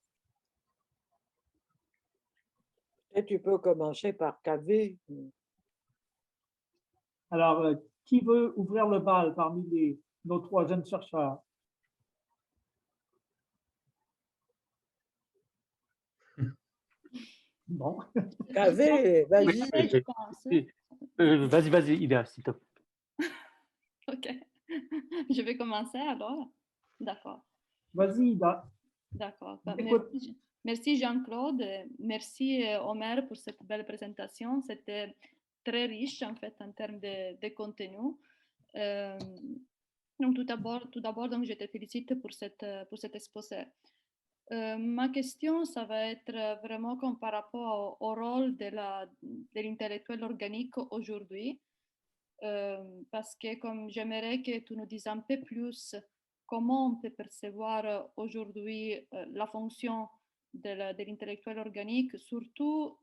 Et tu peux commencer par Kaveh. Alors, qui veut ouvrir le bal parmi nos 3 jeunes chercheurs? Bon. Kaveh, vas-y. Vas-y, Ida, s'il te plaît. Ok. Je vais commencer alors. D'accord. Vas-y, Ida. D'accord. Merci Jean-Claude. Merci Omer pour cette belle présentation. C'était très riche en fait en termes de contenu. Donc tout d'abord, donc je te félicite pour cet exposé. Ma question, ça va être vraiment comme par rapport au rôle de l'intellectuel organique aujourd'hui. Parce que comme j'aimerais que tu nous dises un peu plus comment on peut percevoir aujourd'hui la fonction de l'intellectuel organique, surtout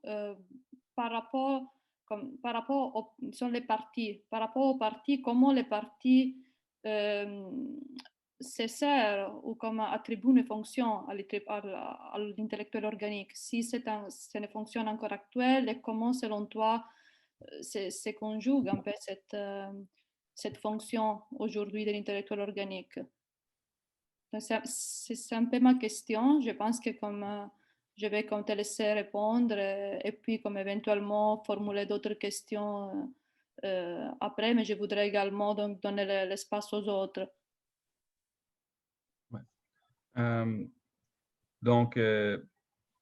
par rapport sur les partis, par rapport aux partis, comment les partis se servent ou comme attribuent une fonction à l'intellectuel organique, si c'est une fonction encore actuelle et comment selon toi se conjugue un peu cette fonction aujourd'hui de l'intellectuel organique. C'est un peu ma question. Je pense que je vais te laisser répondre et puis comme éventuellement formuler d'autres questions après, mais je voudrais également donc donner l'espace aux autres. Donc,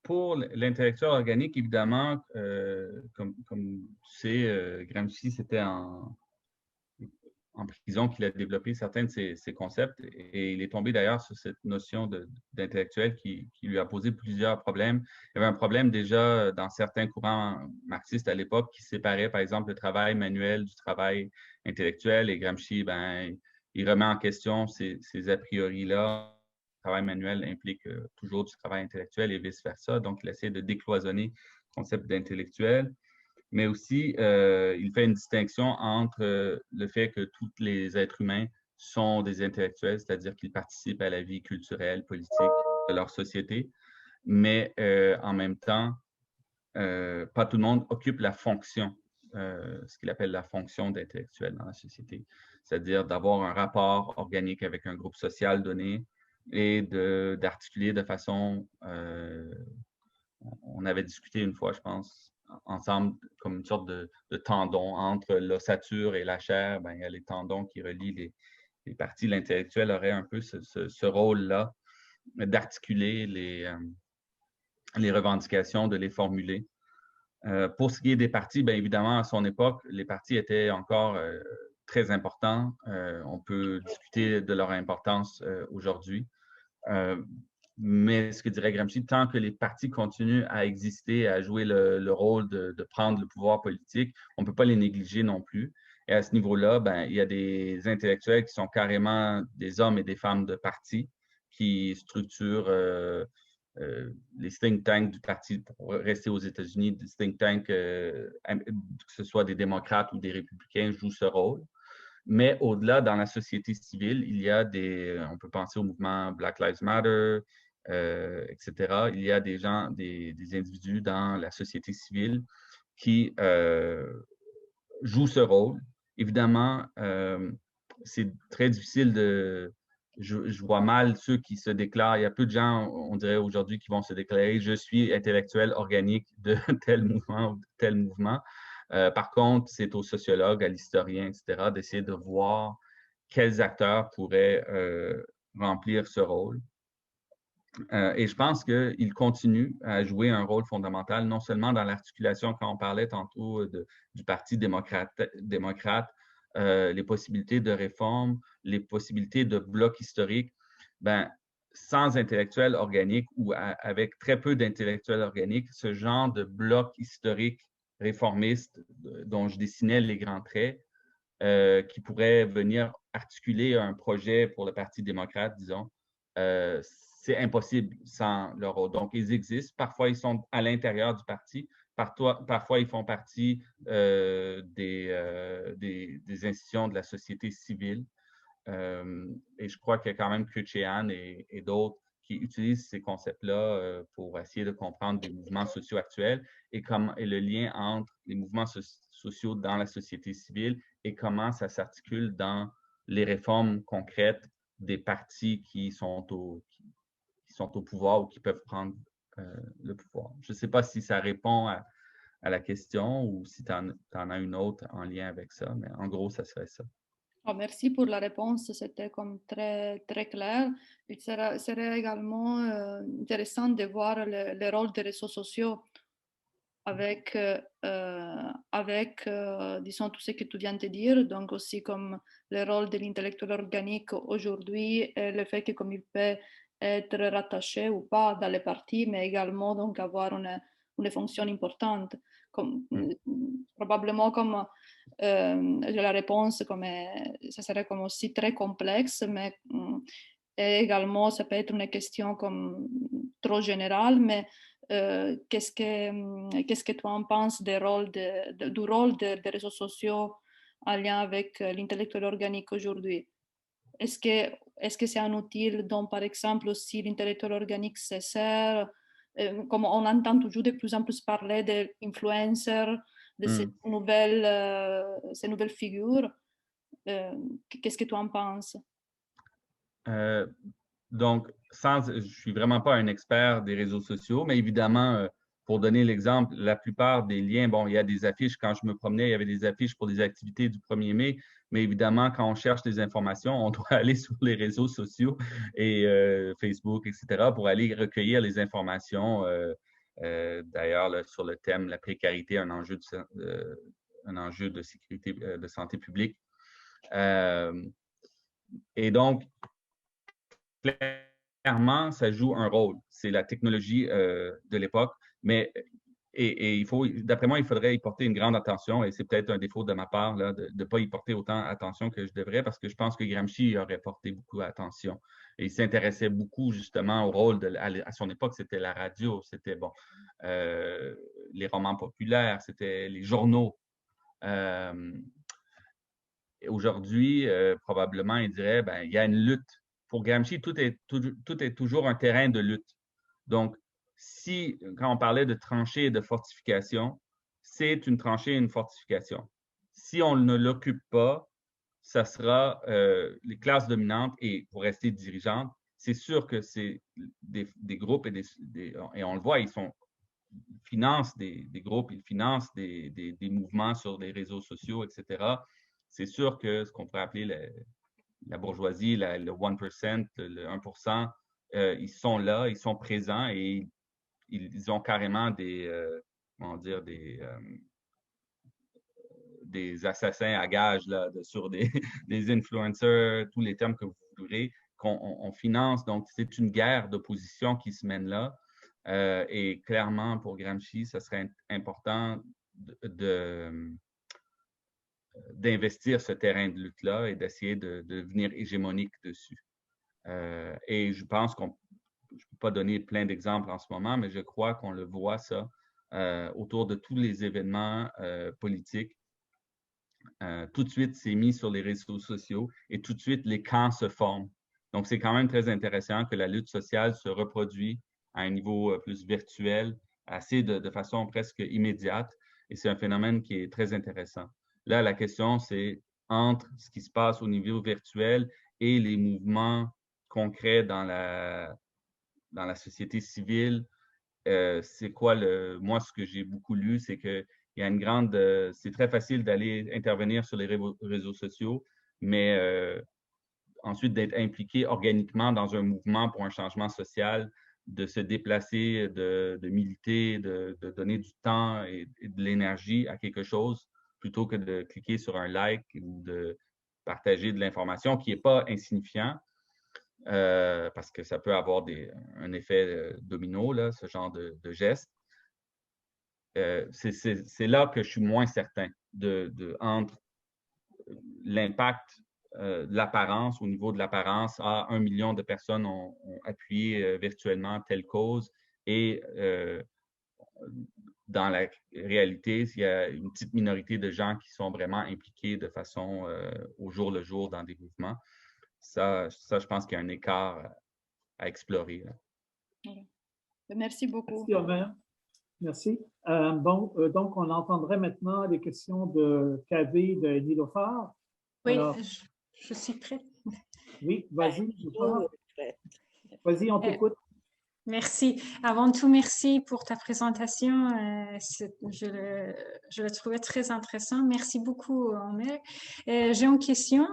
pour l'intellectuel organique, évidemment, comme tu sais, Gramsci, c'était en prison qu'il a développé certains de ces concepts et il est tombé d'ailleurs sur cette notion d'intellectuel qui lui a posé plusieurs problèmes. Il y avait un problème déjà dans certains courants marxistes à l'époque qui séparait, par exemple, le travail manuel du travail intellectuel et Gramsci, ben, il remet en question ces a priori-là. Le travail manuel implique toujours du travail intellectuel et vice-versa. Donc, il essaie de décloisonner le concept d'intellectuel. Mais aussi, il fait une distinction entre le fait que tous les êtres humains sont des intellectuels, c'est-à-dire qu'ils participent à la vie culturelle, politique de leur société, mais en même temps, pas tout le monde occupe la fonction, ce qu'il appelle la fonction d'intellectuel dans la société, c'est-à-dire d'avoir un rapport organique avec un groupe social donné et d'articuler de façon, on avait discuté une fois, je pense, ensemble comme une sorte de tendon entre l'ossature et la chair. Ben, il y a les tendons qui relient les parties. L'intellectuel aurait un peu ce rôle-là d'articuler les revendications, de les formuler. Pour ce qui est des partis, bien évidemment, à son époque, les partis étaient encore très importants. On peut discuter de leur importance aujourd'hui. Mais ce que dirait Gramsci, tant que les partis continuent à exister, à jouer le rôle de prendre le pouvoir politique, on ne peut pas les négliger non plus. Et à ce niveau-là, ben, il y a des intellectuels qui sont carrément des hommes et des femmes de parti qui structurent les think tanks du parti, pour rester aux États-Unis, des think tanks, que ce soit des démocrates ou des républicains, jouent ce rôle. Mais au-delà, dans la société civile, il y a on peut penser au mouvement Black Lives Matter, etc. Il y a des gens, des individus dans la société civile qui jouent ce rôle. Évidemment, c'est très difficile je vois mal ceux qui se déclarent. Il y a peu de gens, on dirait aujourd'hui, qui vont se déclarer « Je suis intellectuel organique de tel mouvement ou de tel mouvement ». Par contre, c'est aux sociologues, à l'historien, etc., d'essayer de voir quels acteurs pourraient remplir ce rôle. Et je pense qu'il continue à jouer un rôle fondamental, non seulement dans l'articulation, quand on parlait tantôt du Parti démocrate, les possibilités de réforme, les possibilités de bloc historique. Ben, sans intellectuels organiques ou avec très peu d'intellectuels organiques, ce genre de bloc historique réformiste dont je dessinais les grands traits, qui pourrait venir articuler un projet pour le Parti démocrate, disons, c'est impossible sans leur rôle. Donc, ils existent. Parfois, ils sont à l'intérieur du parti. Parfois, ils font partie des institutions de la société civile. Et je crois qu'il y a quand même Kuchian et d'autres qui utilisent ces concepts-là pour essayer de comprendre des mouvements sociaux actuels et le lien entre les mouvements sociaux dans la société civile et comment ça s'articule dans les réformes concrètes des partis qui sont au pouvoir ou qui peuvent prendre le pouvoir. Je ne sais pas si ça répond à la question ou si tu en as une autre en lien avec ça, mais en gros, ça serait ça. Oh, merci pour la réponse, c'était comme très, très clair. Il serait également intéressant de voir le rôle des réseaux sociaux avec, disons, tout ce que tu viens de dire, donc aussi comme le rôle de l'intellectuel organique aujourd'hui et le fait que comme il peut être rattaché ou pas dans les partis, mais également donc avoir une fonction importante. Comme, probablement comme la réponse, comme ça serait comme aussi très complexe, mais et également ça peut être une question comme trop générale, mais qu'est-ce que tu en penses du rôle des réseaux sociaux en lien avec l'intellectuel organique aujourd'hui? Est-ce que c'est un outil dont, par exemple, aussi l'intellectuel organique se sert, comme on entend toujours de plus en plus parler d'influencers, de ces nouvelles figures. Qu'est-ce que tu en penses? Donc, je ne suis vraiment pas un expert des réseaux sociaux, mais évidemment, pour donner l'exemple, la plupart des liens, bon, il y a des affiches. Quand je me promenais, il y avait des affiches pour les activités du 1er mai, mais évidemment, quand on cherche des informations, on doit aller sur les réseaux sociaux et Facebook, etc., pour aller recueillir les informations. D'ailleurs, sur le thème, la précarité, un enjeu de sécurité, de santé publique. Et donc, clairement, ça joue un rôle. C'est la technologie de l'époque, mais il faut, d'après moi, il faudrait y porter une grande attention, et c'est peut-être un défaut de ma part là, de ne pas y porter autant attention que je devrais, parce que je pense que Gramsci y aurait porté beaucoup attention. Et il s'intéressait beaucoup justement au rôle à son époque, c'était la radio, c'était bon, les romans populaires, c'était les journaux. Aujourd'hui, probablement, il dirait, ben, il y a une lutte. Pour Gramsci, tout est toujours un terrain de lutte. Donc, quand on parlait de tranchée et de fortification, c'est une tranchée et une fortification. Si on ne l'occupe pas, ça sera les classes dominantes et pour rester dirigeantes, c'est sûr que c'est des groupes et on le voit, ils financent des groupes, ils financent des mouvements sur les réseaux sociaux, etc. C'est sûr que ce qu'on pourrait appeler la bourgeoisie, le 1%, le 1%, ils sont là, ils sont présents et ils ont carrément comment dire, des assassins à gages là, sur des influencers, tous les termes que vous voudrez, qu'on finance. Donc, c'est une guerre d'opposition qui se mène là. Et clairement, pour Gramsci, ce serait important d'investir ce terrain de lutte-là et d'essayer de devenir hégémonique dessus. Et je pense je ne peux pas donner plein d'exemples en ce moment, mais je crois qu'on le voit ça autour de tous les événements politiques. Tout de suite, c'est mis sur les réseaux sociaux et tout de suite, les camps se forment. Donc, c'est quand même très intéressant que la lutte sociale se reproduit à un niveau plus virtuel, assez de façon presque immédiate. Et c'est un phénomène qui est très intéressant. Là, la question, c'est entre ce qui se passe au niveau virtuel et les mouvements concrets dans la société civile. C'est quoi moi, ce que j'ai beaucoup lu, c'est que il y a une grande, c'est très facile d'aller intervenir sur les réseaux sociaux, mais ensuite d'être impliqué organiquement dans un mouvement pour un changement social, de se déplacer, de militer, de donner du temps et de l'énergie à quelque chose, plutôt que de cliquer sur un like ou de partager de l'information qui n'est pas insignifiant, parce que ça peut avoir un effet domino, là, ce genre de geste. C'est là que je suis moins certain entre l'impact de l'apparence, au niveau de l'apparence, 1 million de personnes ont appuyé virtuellement telle cause et dans la réalité, il y a une petite minorité de gens qui sont vraiment impliqués de façon au jour le jour dans des mouvements. Ça je pense qu'il y a un écart à explorer. Merci beaucoup. Merci, Omer. Merci. Donc, on entendrait maintenant les questions de KV de Niloufar. Oui, alors, je suis prête. Oui, vas-y, Niloufar. Vas-y, on t'écoute. Merci. Avant tout, merci pour ta présentation. Je le trouvais très intéressant. Merci beaucoup, Omer. J'ai une question,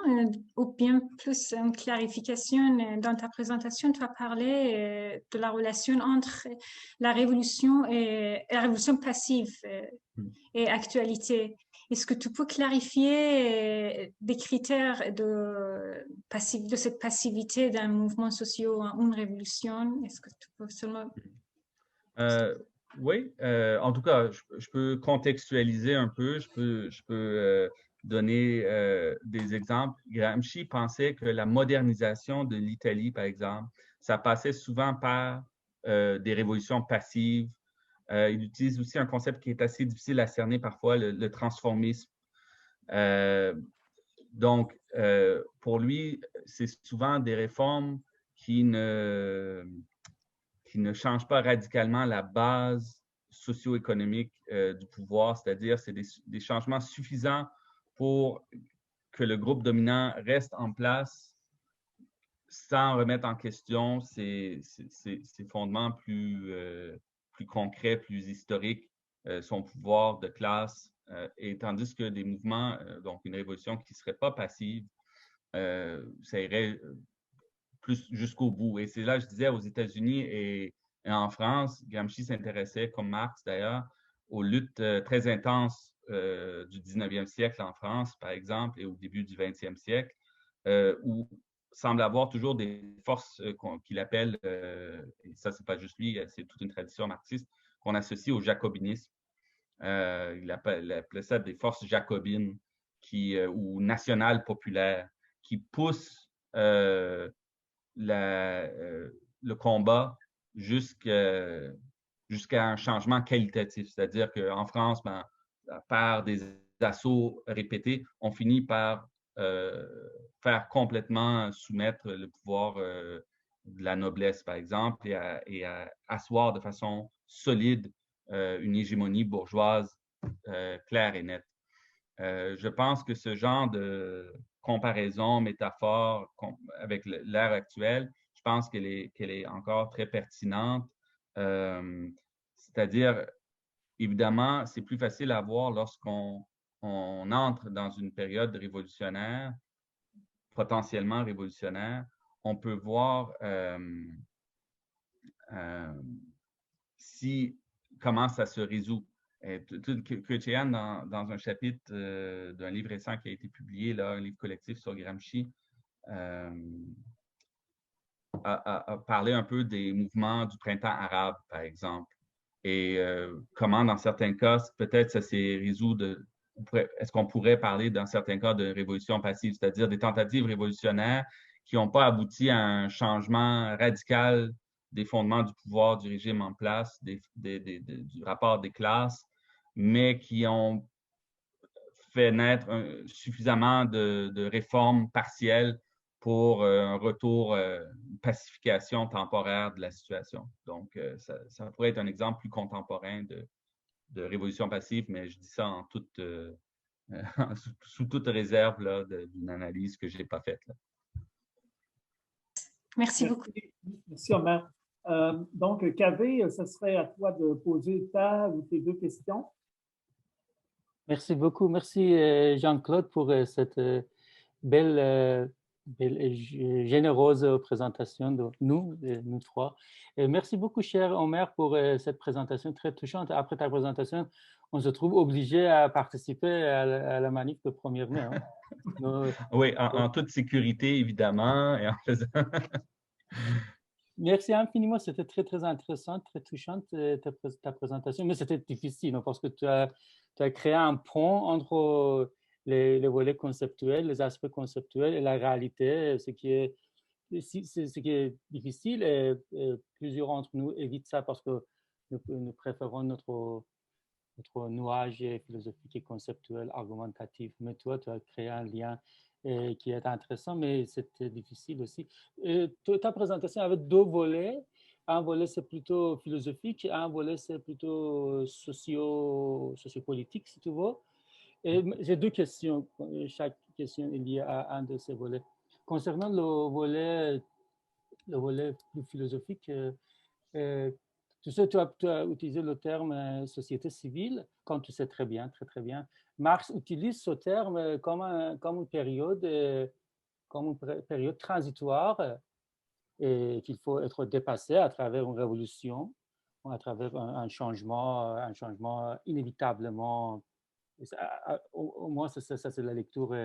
ou bien plus une clarification. Dans ta présentation, tu as parlé de la relation entre la révolution passive et actualité. Est-ce que tu peux clarifier des critères de cette passivité d'un mouvement social en une révolution? Est-ce que tu peux seulement... Oui, en tout cas, je peux contextualiser un peu, je peux donner des exemples. Gramsci pensait que la modernisation de l'Italie, par exemple, ça passait souvent par des révolutions passives. Il utilise aussi un concept qui est assez difficile à cerner parfois, le transformisme. Donc, pour lui, c'est souvent des réformes qui ne changent pas radicalement la base socio-économique du pouvoir, c'est-à-dire c'est des changements suffisants pour que le groupe dominant reste en place sans remettre en question ses fondements plus plus concret, plus historique, son pouvoir de classe, et tandis que des mouvements, donc une révolution qui ne serait pas passive, ça irait plus jusqu'au bout. Et c'est là, je disais, aux États-Unis et en France, Gramsci s'intéressait, comme Marx d'ailleurs, aux luttes très intenses du 19e siècle en France, par exemple, et au début du 20e siècle, où semble avoir toujours des forces qu'il appelle, et ça, c'est pas juste lui, c'est toute une tradition marxiste, qu'on associe au jacobinisme. Il appelait ça des forces jacobines ou nationales populaires qui poussent le combat jusqu'à un changement qualitatif. C'est-à-dire qu'en France, ben, par des assauts répétés, on finit par faire complètement soumettre le pouvoir de la noblesse, par exemple, et à asseoir de façon solide une hégémonie bourgeoise claire et nette. Je pense que ce genre de comparaison, métaphore avec l'ère actuelle, je pense qu'elle est encore très pertinente. C'est-à-dire, évidemment, c'est plus facile à voir lorsqu'on entre dans une période révolutionnaire, potentiellement révolutionnaire. On peut voir comment ça se résout. Chrétien, dans un chapitre d'un livre récent qui a été publié, là, un livre collectif sur Gramsci, a parlé un peu des mouvements du printemps arabe, par exemple, et comment, dans certains cas, peut-être ça s'est résolu est-ce qu'on pourrait parler, dans certains cas, de révolution passive, c'est-à-dire des tentatives révolutionnaires qui n'ont pas abouti à un changement radical des fondements du pouvoir du régime en place, du rapport des classes, mais qui ont fait naître suffisamment de réformes partielles pour un retour, une pacification temporaire de la situation. Donc, ça pourrait être un exemple plus contemporain de révolution passive, mais je dis ça en toute, sous toute réserve d'une analyse que je n'ai pas faite. Là. Merci beaucoup. Merci, Omer. Donc, Kaveh, ce serait à toi de poser ta ou tes deux questions. Merci beaucoup. Merci, Jean-Claude, pour cette belle et généreuse présentation de nous trois. Et merci beaucoup, cher Omer, pour cette présentation très touchante. Après ta présentation, on se trouve obligé à participer à la manif de 1er mai. Hein. Oui, en toute sécurité, évidemment. Et en faisant... Merci infiniment, c'était très, très intéressant, très touchante ta présentation, mais c'était difficile parce que tu as créé un pont entre les volets conceptuels, les aspects conceptuels et la réalité, ce qui est difficile et plusieurs d'entre nous évitent ça parce que nous préférons notre nuage philosophique et conceptuel, argumentatif. Mais toi, tu as créé un lien qui est intéressant, mais c'était difficile aussi. Ta présentation avait deux volets. Un volet, c'est plutôt philosophique, et un volet, c'est plutôt sociopolitique, si tu veux. Et j'ai deux questions. Chaque question est liée à un de ces volets. Concernant le volet plus philosophique, tu sais, tu as utilisé le terme société civile, comme tu sais très bien, très, très bien. Marx utilise ce terme comme une période transitoire et qu'il faut être dépassé à travers une révolution, à travers un changement inévitablement. Au moins, ça c'est la lecture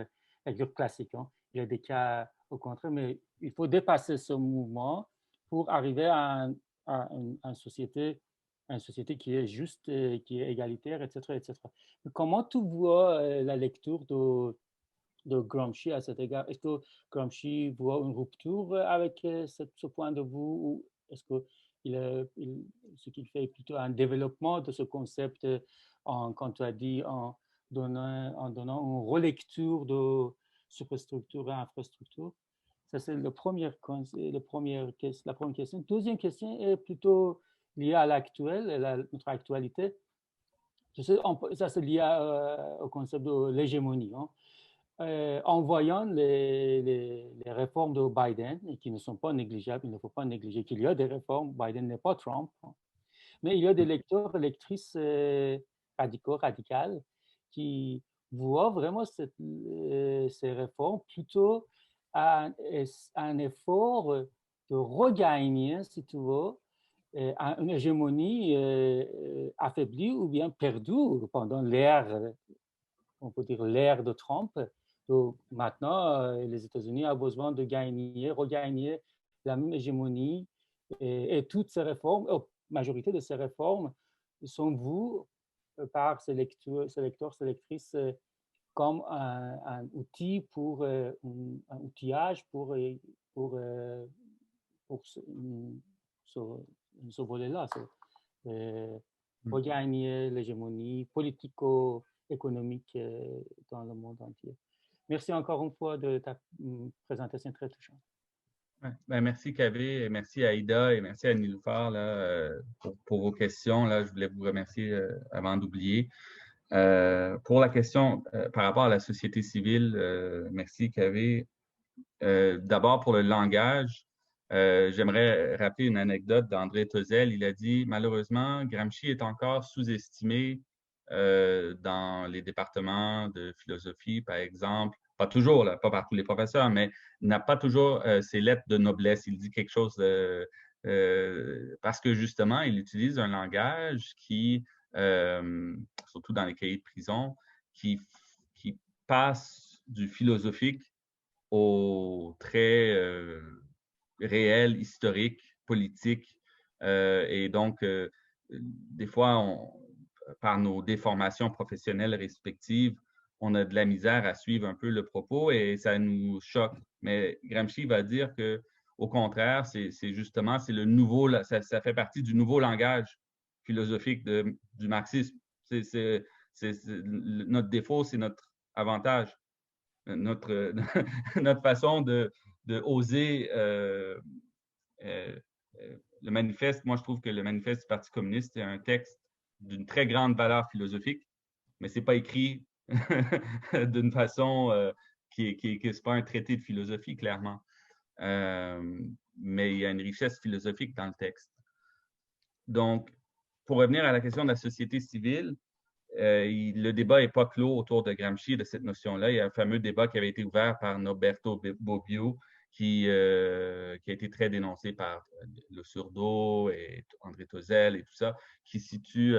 classique. Hein. Il y a des cas au contraire, mais il faut dépasser ce mouvement pour arriver à une société qui est juste, qui est égalitaire, etc. etc. Mais comment tu vois la lecture de Gramsci à cet égard? Est-ce que Gramsci voit une rupture avec ce point de vue ou est-ce que ce qu'il fait est plutôt un développement de ce concept, quand tu as dit, en donnant une relecture de superstructure et infrastructure? Ça, c'est la première question. Deuxième question est plutôt liée à notre actualité. Ça, c'est lié au concept de l'hégémonie. Hein. En voyant les réformes de Biden, et qui ne sont pas négligeables, il ne faut pas négliger qu'il y a des réformes, Biden n'est pas Trump. Hein. Mais il y a des lecteurs, lectrices radicaux, radicales, qui voient vraiment ces réformes plutôt à un effort de regagner, si tu veux, une hégémonie affaiblie ou bien perdue pendant l'ère, on peut dire l'ère de Trump. Donc maintenant, les États-Unis ont besoin de gagner, regagner la même hégémonie et toutes ces réformes, la majorité de ces réformes sont vues par ces lecteurs, ces lectrices comme un outil pour un outillage pour, pour ce volet-là, regagner l'hégémonie politico-économique dans le monde entier. Merci encore une fois de ta présentation très touchante. Ouais. Ben, merci Kavé, et merci à Ida et merci à Niloufar là, pour vos questions. Là, je voulais vous remercier avant d'oublier. Pour la question par rapport à la société civile, merci Kavé. D'abord pour le langage, j'aimerais rappeler une anecdote d'André Tezel. Il a dit, malheureusement, Gramsci est encore sous-estimé dans les départements de philosophie, par exemple. Pas toujours, là, pas par tous les professeurs, mais n'a pas toujours ses lettres de noblesse. Il dit quelque chose parce que justement, il utilise un langage qui, surtout dans les cahiers de prison, qui passe du philosophique aux traits réels, historiques, politiques. Et donc, des fois, par nos déformations professionnelles respectives, on a de la misère à suivre un peu le propos et ça nous choque. Mais Gramsci va dire que, au contraire, c'est justement, c'est le nouveau, ça fait partie du nouveau langage philosophique du marxisme. Notre défaut, c'est notre avantage. Notre, notre façon de oser le manifeste. Moi, je trouve que le manifeste du Parti communiste est un texte d'une très grande valeur philosophique, mais ce n'est pas écrit d'une façon qui n'est pas un traité de philosophie, clairement. Mais il y a une richesse philosophique dans le texte. Donc, pour revenir à la question de la société civile, le débat n'est pas clos autour de Gramsci, de cette notion-là. Il y a un fameux débat qui avait été ouvert par Norberto Bobbio, qui a été très dénoncé par Le Surdo et André Tezel et tout ça, qui situe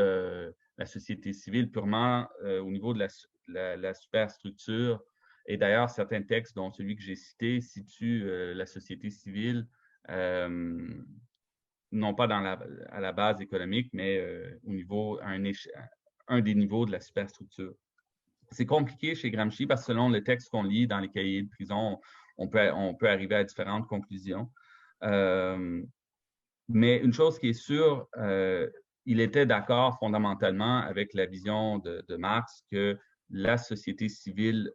la société civile purement au niveau de la superstructure. Et d'ailleurs, certains textes, dont celui que j'ai cité, situent la société civile non pas à la base économique, mais au niveau, un des niveaux de la superstructure. C'est compliqué chez Gramsci parce que selon le texte qu'on lit dans les cahiers de prison, on peut arriver à différentes conclusions. Mais une chose qui est sûre, il était d'accord fondamentalement avec la vision de Marx que la société civile,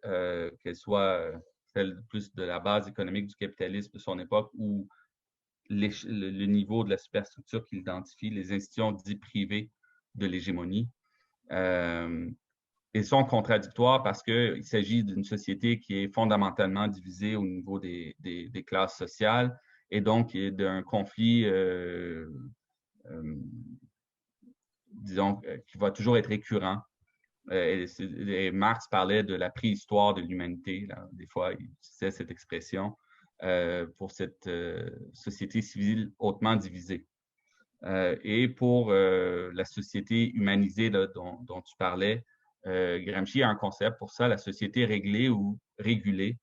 qu'elle soit celle plus de la base économique du capitalisme de son époque ou le niveau de la superstructure qu'il identifie, les institutions dites privées de l'hégémonie, ils sont contradictoires parce qu'il s'agit d'une société qui est fondamentalement divisée au niveau des classes sociales et donc d'un conflit, disons, qui va toujours être récurrent. Et Marx parlait de la préhistoire de l'humanité. Des fois, il utilisait cette expression pour cette société civile hautement divisée. Et pour la société humanisée là, dont tu parlais, Gramsci a un concept pour ça, la société réglée ou régulée,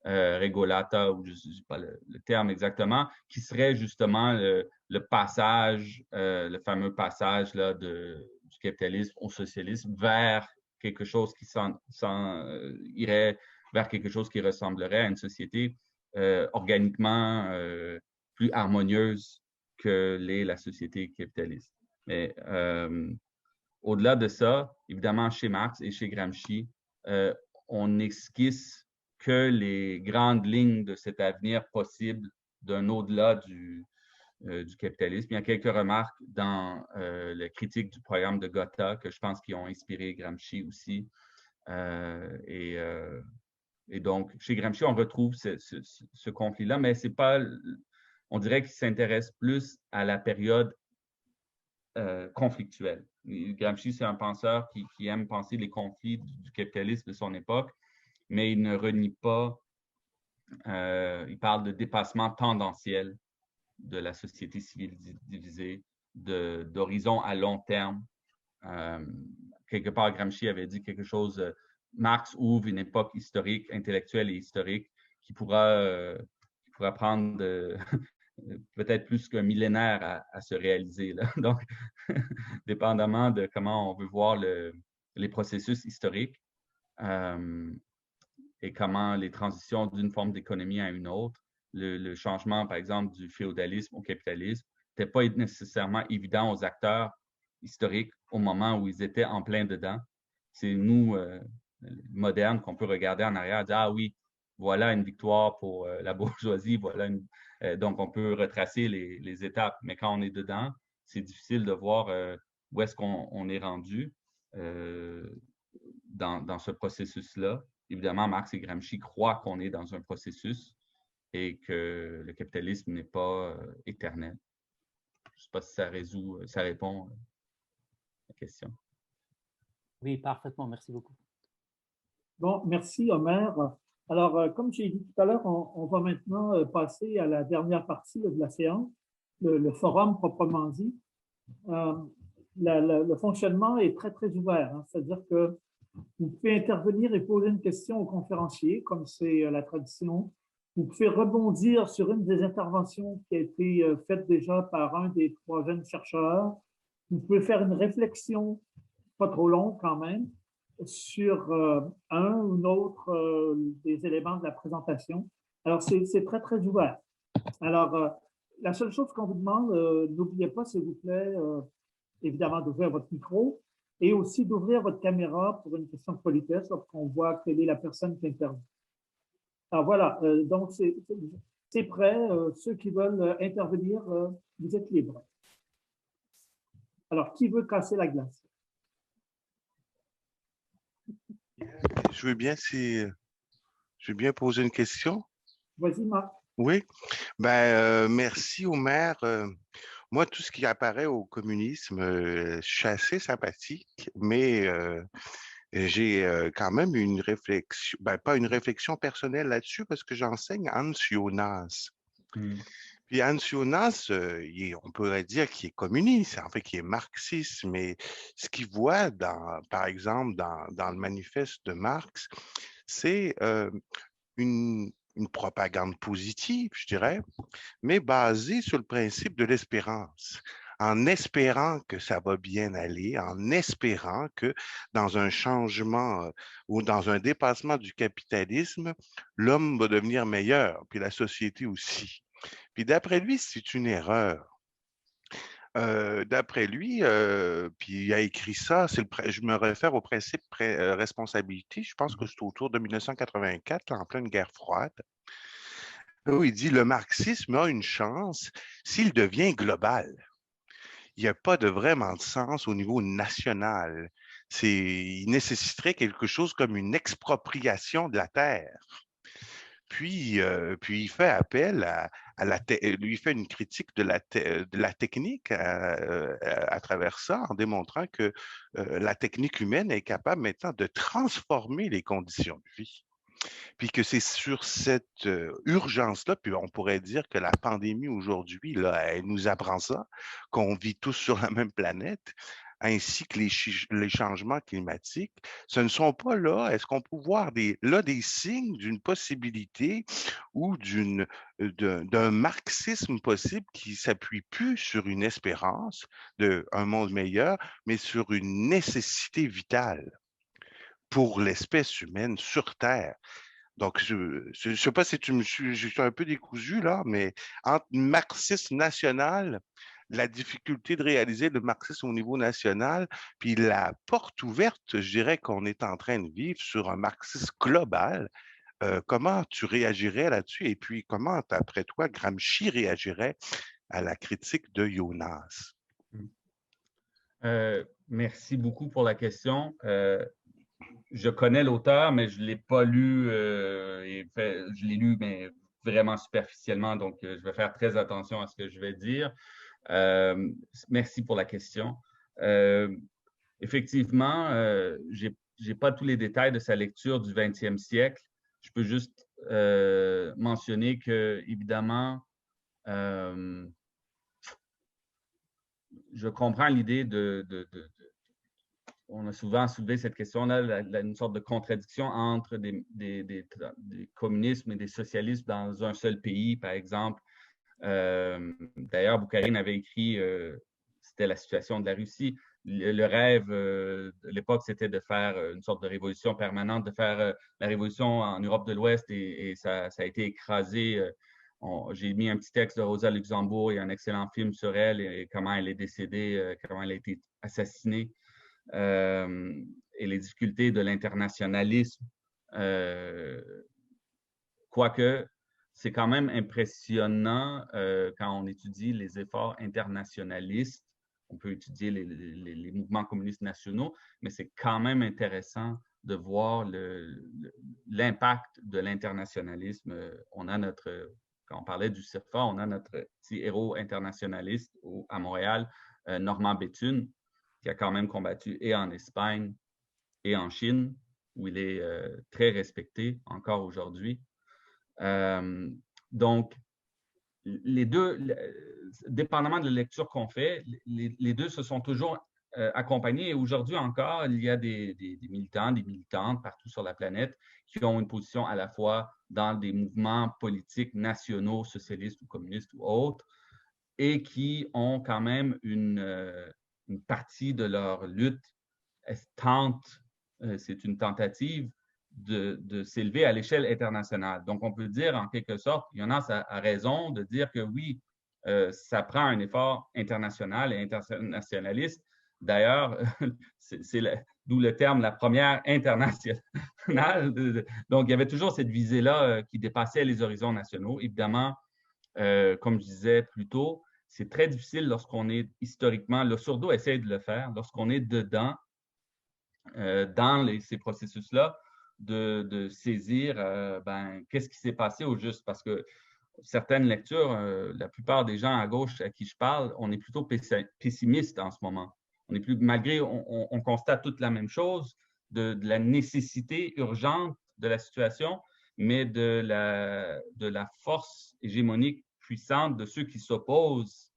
regolata, ou je ne sais pas le terme exactement, qui serait justement le passage, le fameux passage là, du capitalisme au socialisme vers quelque chose qui irait vers quelque chose qui ressemblerait à une société organiquement plus harmonieuse que l'est la société capitaliste. Mais au-delà de ça, évidemment, chez Marx et chez Gramsci, on n'esquisse que les grandes lignes de cet avenir possible d'un au-delà du capitalisme. Il y a quelques remarques dans la critique du programme de Gotha que je pense qui ont inspiré Gramsci aussi. Et donc, chez Gramsci, on retrouve ce conflit-là, mais c'est pas, on dirait qu'il s'intéresse plus à la période conflictuel. Gramsci, c'est un penseur qui aime penser les conflits du capitalisme de son époque, mais il ne renie pas, il parle de dépassement tendanciel de la société civile divisée, d'horizon à long terme. Quelque part, Gramsci avait dit quelque chose, Marx ouvre une époque historique, intellectuelle et historique qui pourra prendre peut-être plus qu'un millénaire à se réaliser, là. Donc, dépendamment de comment on veut voir les processus historiques et comment les transitions d'une forme d'économie à une autre, le changement, par exemple, du féodalisme au capitalisme, n'était pas nécessairement évident aux acteurs historiques au moment où ils étaient en plein dedans. C'est nous, modernes, qu'on peut regarder en arrière et dire « Ah oui, voilà une victoire pour la bourgeoisie, voilà donc on peut retracer les étapes. » Mais quand on est dedans, c'est difficile de voir où est-ce qu'on est rendu dans ce processus-là. Évidemment, Marx et Gramsci croient qu'on est dans un processus et que le capitalisme n'est pas éternel. Je ne sais pas si ça répond à la question. Oui, parfaitement. Merci beaucoup. Bon, merci, Omer. Alors, comme j'ai dit tout à l'heure, on va maintenant passer à la dernière partie de la séance, le forum proprement dit. Le fonctionnement est très, très ouvert, hein, c'est-à-dire que vous pouvez intervenir et poser une question au conférencier, comme c'est la tradition. Vous pouvez rebondir sur une des interventions qui a été faite déjà par un des 3 jeunes chercheurs. Vous pouvez faire une réflexion, pas trop longue quand même, sur un ou l'autre des éléments de la présentation. Alors, c'est très, très ouvert. Alors, la seule chose qu'on vous demande, n'oubliez pas, s'il vous plaît, évidemment, d'ouvrir votre micro et aussi d'ouvrir votre caméra pour une question de politesse lorsqu'on voit quelle est la personne qui intervient. Alors voilà, donc c'est prêt. Ceux qui veulent intervenir, vous êtes libres. Alors, qui veut casser la glace? Je veux bien poser une question. Vas-y, Marc. Oui. Merci, Omer. Moi, tout ce qui apparaît au communisme, je suis assez sympathique, mais j'ai quand même une réflexion, pas une réflexion personnelle là-dessus, parce que j'enseigne Hans Jonas. Puis Hans Jonas, on pourrait dire qu'il est communiste, en fait, qu'il est marxiste, mais ce qu'il voit, par exemple, dans le manifeste de Marx, c'est une propagande positive, je dirais, mais basée sur le principe de l'espérance, en espérant que ça va bien aller, en espérant que dans un changement ou dans un dépassement du capitalisme, l'homme va devenir meilleur, puis la société aussi. Puis d'après lui, c'est une erreur. D'après lui, puis il a écrit ça, je me réfère au principe responsabilité, je pense que c'est autour de 1984, là, en pleine guerre froide, où il dit « Le marxisme a une chance s'il devient global. Il n'y a pas vraiment de sens au niveau national. Il nécessiterait quelque chose comme une expropriation de la terre. » Puis il fait appel lui fait une critique de la technique à travers ça, en démontrant que la technique humaine est capable maintenant de transformer les conditions de vie. Puis que c'est sur cette urgence-là, puis on pourrait dire que la pandémie aujourd'hui, là, elle nous apprend ça, qu'on vit tous sur la même planète, ainsi que les changements climatiques, ce ne sont pas là, est-ce qu'on peut voir des signes d'une possibilité ou d'un marxisme possible qui s'appuie plus sur une espérance d'un monde meilleur, mais sur une nécessité vitale pour l'espèce humaine sur Terre. Donc, je ne sais pas si je suis un peu décousu là, mais entre marxisme national, la difficulté de réaliser le marxisme au niveau national, puis la porte ouverte, je dirais qu'on est en train de vivre sur un marxisme global. Comment tu réagirais là-dessus? Et puis, comment, après toi, Gramsci réagirait à la critique de Jonas? Merci beaucoup pour la question. Je connais l'auteur, mais je ne l'ai pas lu. Je l'ai lu, mais vraiment superficiellement, donc je vais faire très attention à ce que je vais dire. Merci pour la question. Effectivement, je n'ai pas tous les détails de sa lecture du 20e siècle. Je peux juste mentionner que, évidemment, je comprends l'idée on a souvent soulevé cette question-là, une sorte de contradiction entre des communismes et des socialismes dans un seul pays, par exemple. D'ailleurs, Boukharine avait écrit, c'était la situation de la Russie. Le rêve de l'époque, c'était de faire une sorte de révolution permanente, de faire la révolution en Europe de l'Ouest et ça a été écrasé. J'ai mis un petit texte de Rosa Luxembourg et un excellent film sur elle et comment elle est décédée, comment elle a été assassinée et les difficultés de l'internationalisme. Quoique, c'est quand même impressionnant quand on étudie les efforts internationalistes. On peut étudier les mouvements communistes nationaux, mais c'est quand même intéressant de voir l'impact de l'internationalisme. Quand on parlait du CIRFA, on a notre petit héros internationaliste à Montréal, Normand Béthune, qui a quand même combattu et en Espagne et en Chine, où il est très respecté encore aujourd'hui. Donc, les deux, dépendamment de la lecture qu'on fait, les deux se sont toujours accompagnés. Et aujourd'hui encore, il y a des militants, des militantes partout sur la planète qui ont une position à la fois dans des mouvements politiques nationaux, socialistes ou communistes ou autres, et qui ont quand même une partie de leur lutte c'est une tentative de s'élever à l'échelle internationale. Donc, on peut dire en quelque sorte, Jonas a raison de dire que oui, ça prend un effort international et internationaliste. D'ailleurs, d'où le terme la première internationale. Donc, il y avait toujours cette visée-là qui dépassait les horizons nationaux. Évidemment, comme je disais plus tôt, c'est très difficile lorsqu'on est historiquement, le Surdo essaie de le faire, lorsqu'on est dedans, dans ces processus-là, de saisir qu'est-ce qui s'est passé au juste. Parce que certaines lectures, la plupart des gens à gauche à qui je parle, on est plutôt pessimiste en ce moment. Malgré, on constate toute la même chose, de la nécessité urgente de la situation, mais de la force hégémonique puissante de ceux qui s'opposent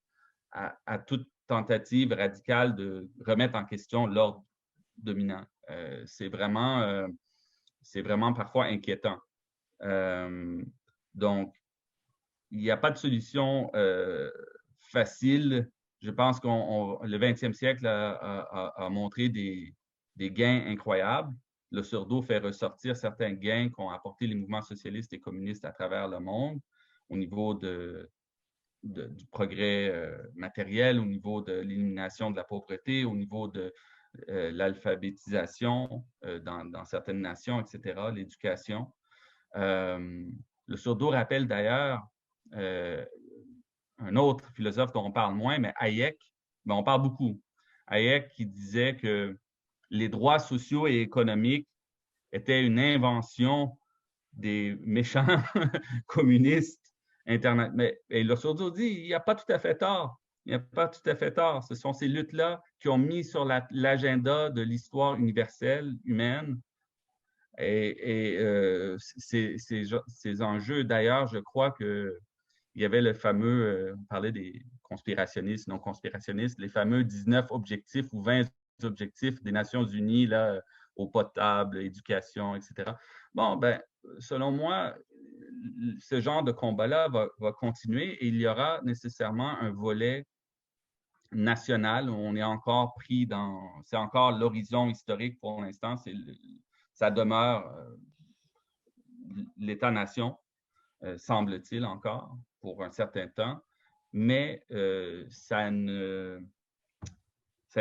à toute tentative radicale de remettre en question l'ordre dominant. C'est vraiment parfois inquiétant. Donc, il n'y a pas de solution facile. Je pense que le 20e siècle a montré des gains incroyables. Le Surdo fait ressortir certains gains qu'ont apporté les mouvements socialistes et communistes à travers le monde au niveau du progrès matériel, au niveau de l'élimination de la pauvreté, au niveau de l'alphabétisation dans certaines nations, etc., l'éducation. Le Surdo rappelle d'ailleurs un autre philosophe dont on parle moins, mais Hayek, mais on parle beaucoup. Hayek qui disait que les droits sociaux et économiques étaient une invention des méchants communistes internationaux. Mais le Surdo dit, il n'y a pas tout à fait tort. Il n'y a pas tout à fait tort. Ce sont ces luttes-là qui ont mis sur l'agenda de l'histoire universelle humaine. Et ces enjeux, d'ailleurs, je crois qu'il y avait le fameux, on parlait des conspirationnistes, non conspirationnistes, les fameux 19 objectifs ou 20 objectifs des Nations unies, là, eau potable, éducation, etc. Bon, ben, selon moi, ce genre de combat-là va continuer et il y aura nécessairement un volet national où on est encore pris c'est encore l'horizon historique pour l'instant, ça demeure l'État-nation, semble-t-il encore, pour un certain temps, mais ça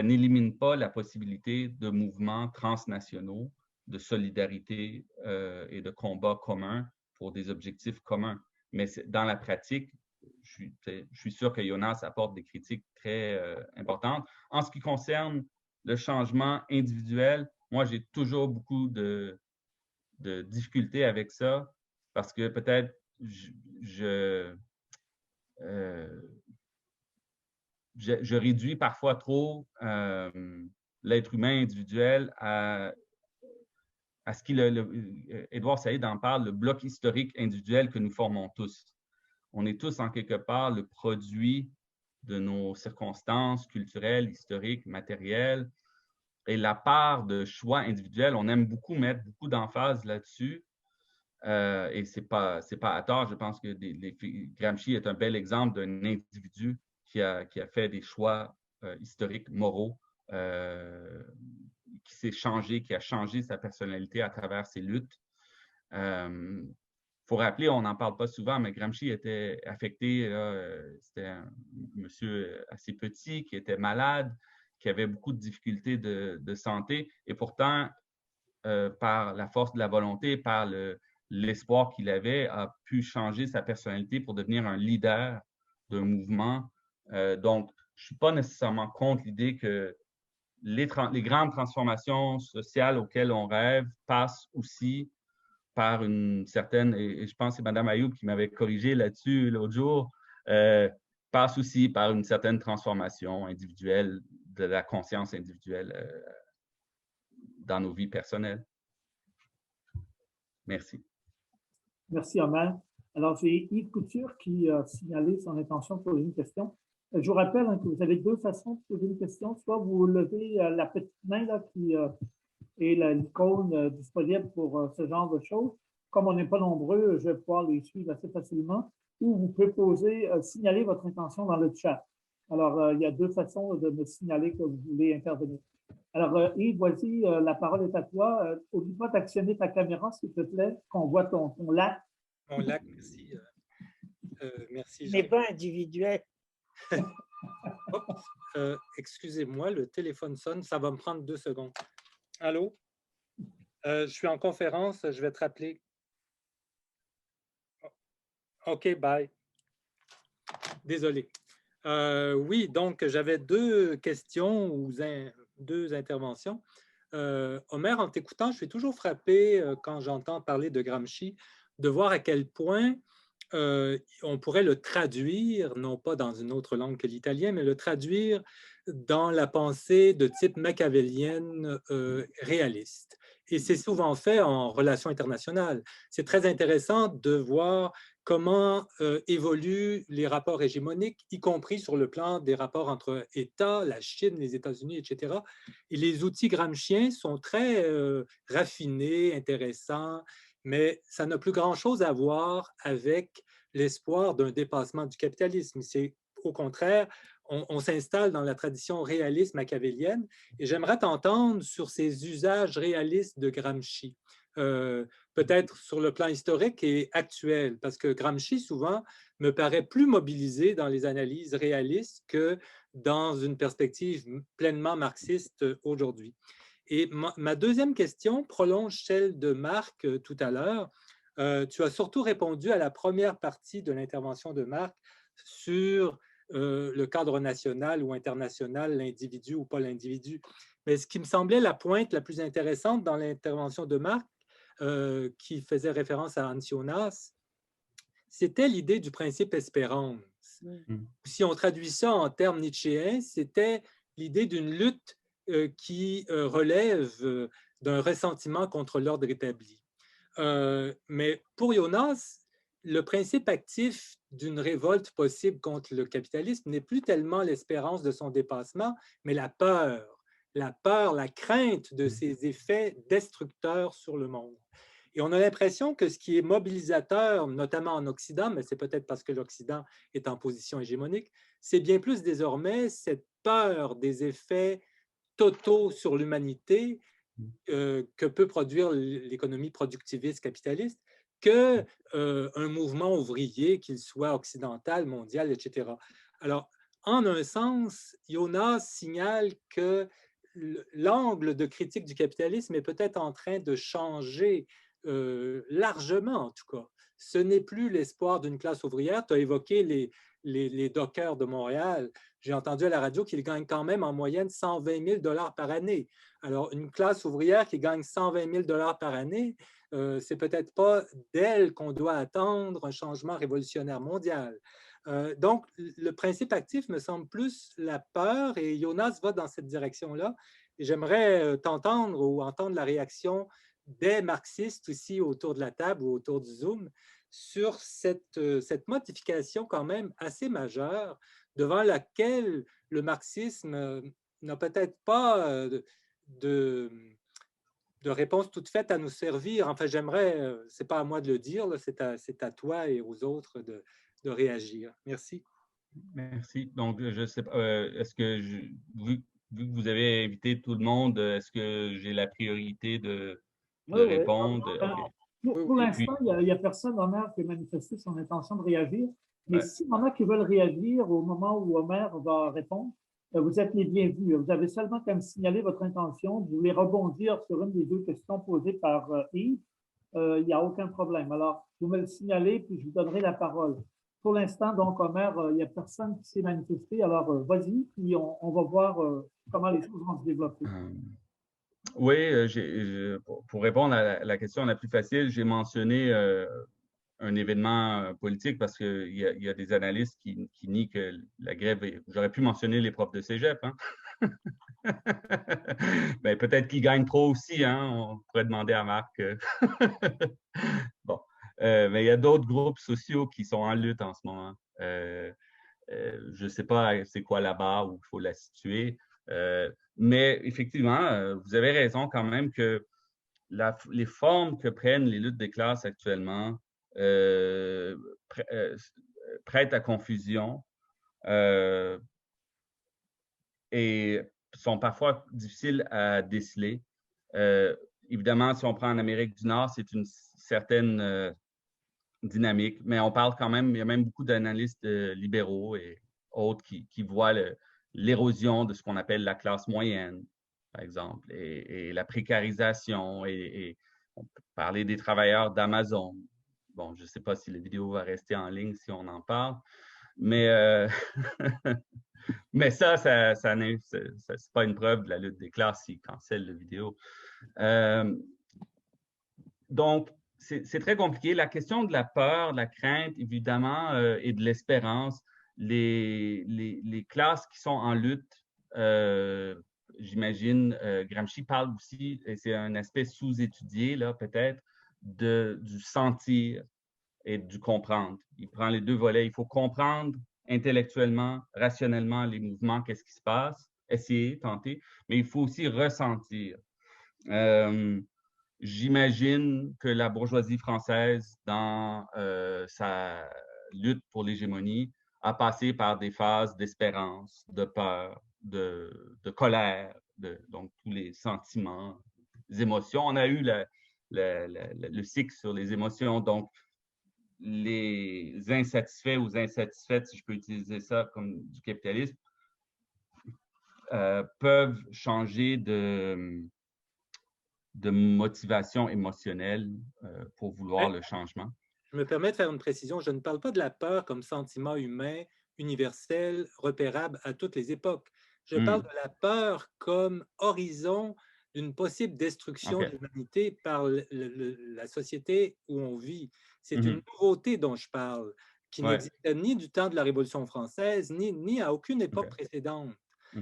n'élimine pas la possibilité de mouvements transnationaux, de solidarité et de combats communs pour des objectifs communs. Mais dans la pratique, je suis sûr que Jonas apporte des critiques très importantes. En ce qui concerne le changement individuel, moi, j'ai toujours beaucoup de difficultés avec ça parce que peut-être je réduis parfois trop l'être humain individuel à ce Édouard Saïd en parle, le bloc historique individuel que nous formons tous. On est tous en quelque part le produit de nos circonstances culturelles, historiques, matérielles. Et la part de choix individuel, on aime beaucoup mettre beaucoup d'emphase là-dessus. Et ce n'est pas à tort. Je pense que Gramsci est un bel exemple d'un individu qui a fait des choix historiques, moraux, qui s'est changé, qui a changé sa personnalité à travers ses luttes. Faut rappeler, on n'en parle pas souvent, mais Gramsci était affecté, c'était un monsieur assez petit, qui était malade, qui avait beaucoup de difficultés de santé, et pourtant, par la force de la volonté, par l'espoir qu'il avait, a pu changer sa personnalité pour devenir un leader d'un mouvement. Donc, je ne suis pas nécessairement contre l'idée que les grandes transformations sociales auxquelles on rêve passent aussi par une certaine, et je pense que c'est Mme Ayoub qui m'avait corrigé là-dessus l'autre jour, passe aussi par une certaine transformation individuelle, de la conscience individuelle dans nos vies personnelles. Merci. Merci, Omer. Alors, j'ai Yves Couture qui a signalé son intention de poser une question. Je vous rappelle que vous avez deux façons de poser une question. Soit vous levez la petite main là, qui est l'icône disponible pour ce genre de choses. Comme on n'est pas nombreux, je vais pouvoir les suivre assez facilement. Ou vous pouvez signaler votre intention dans le chat. Alors, il y a deux façons de me signaler que vous voulez intervenir. Alors, Yves, voici, la parole est à toi. N'oublie pas d'actionner ta caméra, s'il te plaît, qu'on voit ton lac. Mon lac, merci. Merci. Mais pas individuel. Excusez-moi, le téléphone sonne, ça va me prendre 2 secondes. Allô? Je suis en conférence, je vais te rappeler. OK, bye. Désolé. Oui, donc j'avais 2 questions ou 2 interventions. Omer, en t'écoutant, je suis toujours frappé quand j'entends parler de Gramsci, de voir à quel point on pourrait le traduire, non pas dans une autre langue que l'italien, mais le traduire dans la pensée de type machiavélienne réaliste. Et c'est souvent fait en relations internationales. C'est très intéressant de voir comment évoluent les rapports hégémoniques, y compris sur le plan des rapports entre États, la Chine, les États-Unis, etc. Et les outils gramsciens sont très raffinés, intéressants, mais ça n'a plus grand-chose à voir avec l'espoir d'un dépassement du capitalisme. C'est au contraire, on s'installe dans la tradition réaliste machiavélienne et j'aimerais t'entendre sur ces usages réalistes de Gramsci, peut-être sur le plan historique et actuel, parce que Gramsci, souvent, me paraît plus mobilisé dans les analyses réalistes que dans une perspective pleinement marxiste aujourd'hui. Et ma deuxième question prolonge celle de Marc tout à l'heure. Tu as surtout répondu à la première partie de l'intervention de Marc sur le cadre national ou international, l'individu ou pas l'individu. Mais ce qui me semblait la pointe la plus intéressante dans l'intervention de Marc, qui faisait référence à Hans Jonas, c'était l'idée du principe espérance. Si on traduit ça en termes nietzschéens, c'était l'idée d'une lutte qui relève d'un ressentiment contre l'ordre établi. Mais pour Jonas, le principe actif d'une révolte possible contre le capitalisme n'est plus tellement l'espérance de son dépassement, mais la peur, la crainte de ses effets destructeurs sur le monde. Et on a l'impression que ce qui est mobilisateur, notamment en Occident, mais c'est peut-être parce que l'Occident est en position hégémonique, c'est bien plus désormais cette peur des effets totaux sur l'humanité que peut produire l'économie productiviste capitaliste qu'un mouvement ouvrier, qu'il soit occidental, mondial, etc. Alors, en un sens, Jonas signale que l'angle de critique du capitalisme est peut-être en train de changer largement, en tout cas. Ce n'est plus l'espoir d'une classe ouvrière. Tu as évoqué les dockers de Montréal. J'ai entendu à la radio qu'ils gagnent quand même en moyenne 120 000 $ par année. Alors, une classe ouvrière qui gagne 120 000 $ par année, c'est peut-être pas d'elle qu'on doit attendre un changement révolutionnaire mondial. Donc, le principe actif me semble plus la peur et Jonas va dans cette direction-là. Et j'aimerais t'entendre ou entendre la réaction des marxistes aussi autour de la table ou autour du Zoom sur cette modification quand même assez majeure devant laquelle le marxisme n'a peut-être pas de réponse toute faite à nous servir. Enfin, j'aimerais, c'est pas à moi de le dire, c'est à toi et aux autres de réagir. Merci. Merci. Donc, je sais pas, est-ce que, vu que vous avez invité tout le monde, est-ce que j'ai la priorité de Oui, oui. répondre? OK. Pour Et l'instant, puis, il n'y a personne, Omer, qui a manifesté son intention de réagir. Mais Ouais. s'il y en a qui veulent réagir au moment où Omer va répondre, vous êtes les bienvenus. Vous avez seulement qu'à me signaler votre intention. Vous voulez rebondir sur une des deux questions posées par Yves. Il n'y a aucun problème. Alors, vous me le signalez, puis je vous donnerai la parole. Pour l'instant, donc, Omer, il n'y a personne qui s'est manifesté. Alors, vas-y, puis on va voir comment les choses vont se développer. Oui, pour répondre à la question la plus facile, j'ai mentionné un événement politique parce qu'il y a des analystes qui nient que la grève est... J'aurais pu mentionner les profs de cégep, hein? Ben, peut-être qu'ils gagnent trop aussi, hein? On pourrait demander à Marc. Bon. Mais il y a d'autres groupes sociaux qui sont en lutte en ce moment. Je ne sais pas c'est quoi la barre où il faut la situer. Mais effectivement, vous avez raison quand même que les formes que prennent les luttes des classes actuellement prêtent à confusion et sont parfois difficiles à déceler. Évidemment, si on prend en Amérique du Nord, c'est une certaine dynamique, mais on parle quand même, il y a même beaucoup d'analystes libéraux et autres qui voient l'érosion de ce qu'on appelle la classe moyenne, par exemple, et la précarisation, et on peut parler des travailleurs d'Amazon. Bon, je ne sais pas si la vidéo va rester en ligne si on en parle, mais, mais ça c'est pas une preuve de la lutte des classes s'ils cancellent la vidéo. Donc, c'est très compliqué. La question de la peur, de la crainte, évidemment, et de l'espérance, les classes qui sont en lutte, j'imagine, Gramsci parle aussi, et c'est un aspect sous-étudié, là, peut-être, du sentir et du comprendre. Il prend les deux volets. Il faut comprendre intellectuellement, rationnellement les mouvements, qu'est-ce qui se passe, essayer, tenter, mais il faut aussi ressentir. J'imagine que la bourgeoisie française, dans sa lutte pour l'hégémonie, a passé par des phases d'espérance, de peur, de colère, donc tous les sentiments, les émotions. On a eu le cycle sur les émotions, donc les insatisfaits ou insatisfaites, si je peux utiliser ça comme du capitalisme, peuvent changer de motivation émotionnelle pour vouloir le changement. Je me permets de faire une précision. Je ne parle pas de la peur comme sentiment humain, universel, repérable à toutes les époques. Je parle de la peur comme horizon d'une possible destruction de l'humanité par la société où on vit. C'est une nouveauté dont je parle, qui n'existait ni du temps de la Révolution française, ni à aucune époque précédente.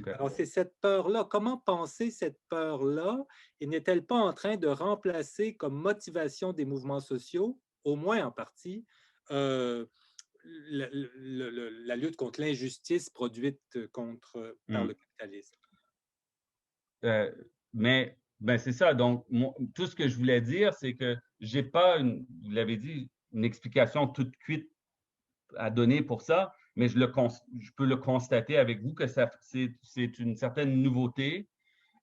Alors, c'est cette peur-là. Comment penser cette peur-là? Et n'est-elle pas en train de remplacer comme motivation des mouvements sociaux, au moins en partie, la lutte contre l'injustice produite par le capitalisme? Mais c'est ça. Donc, tout ce que je voulais dire, c'est que je n'ai pas, vous l'avez dit, une explication toute cuite à donner pour ça, mais je peux le constater avec vous que c'est une certaine nouveauté,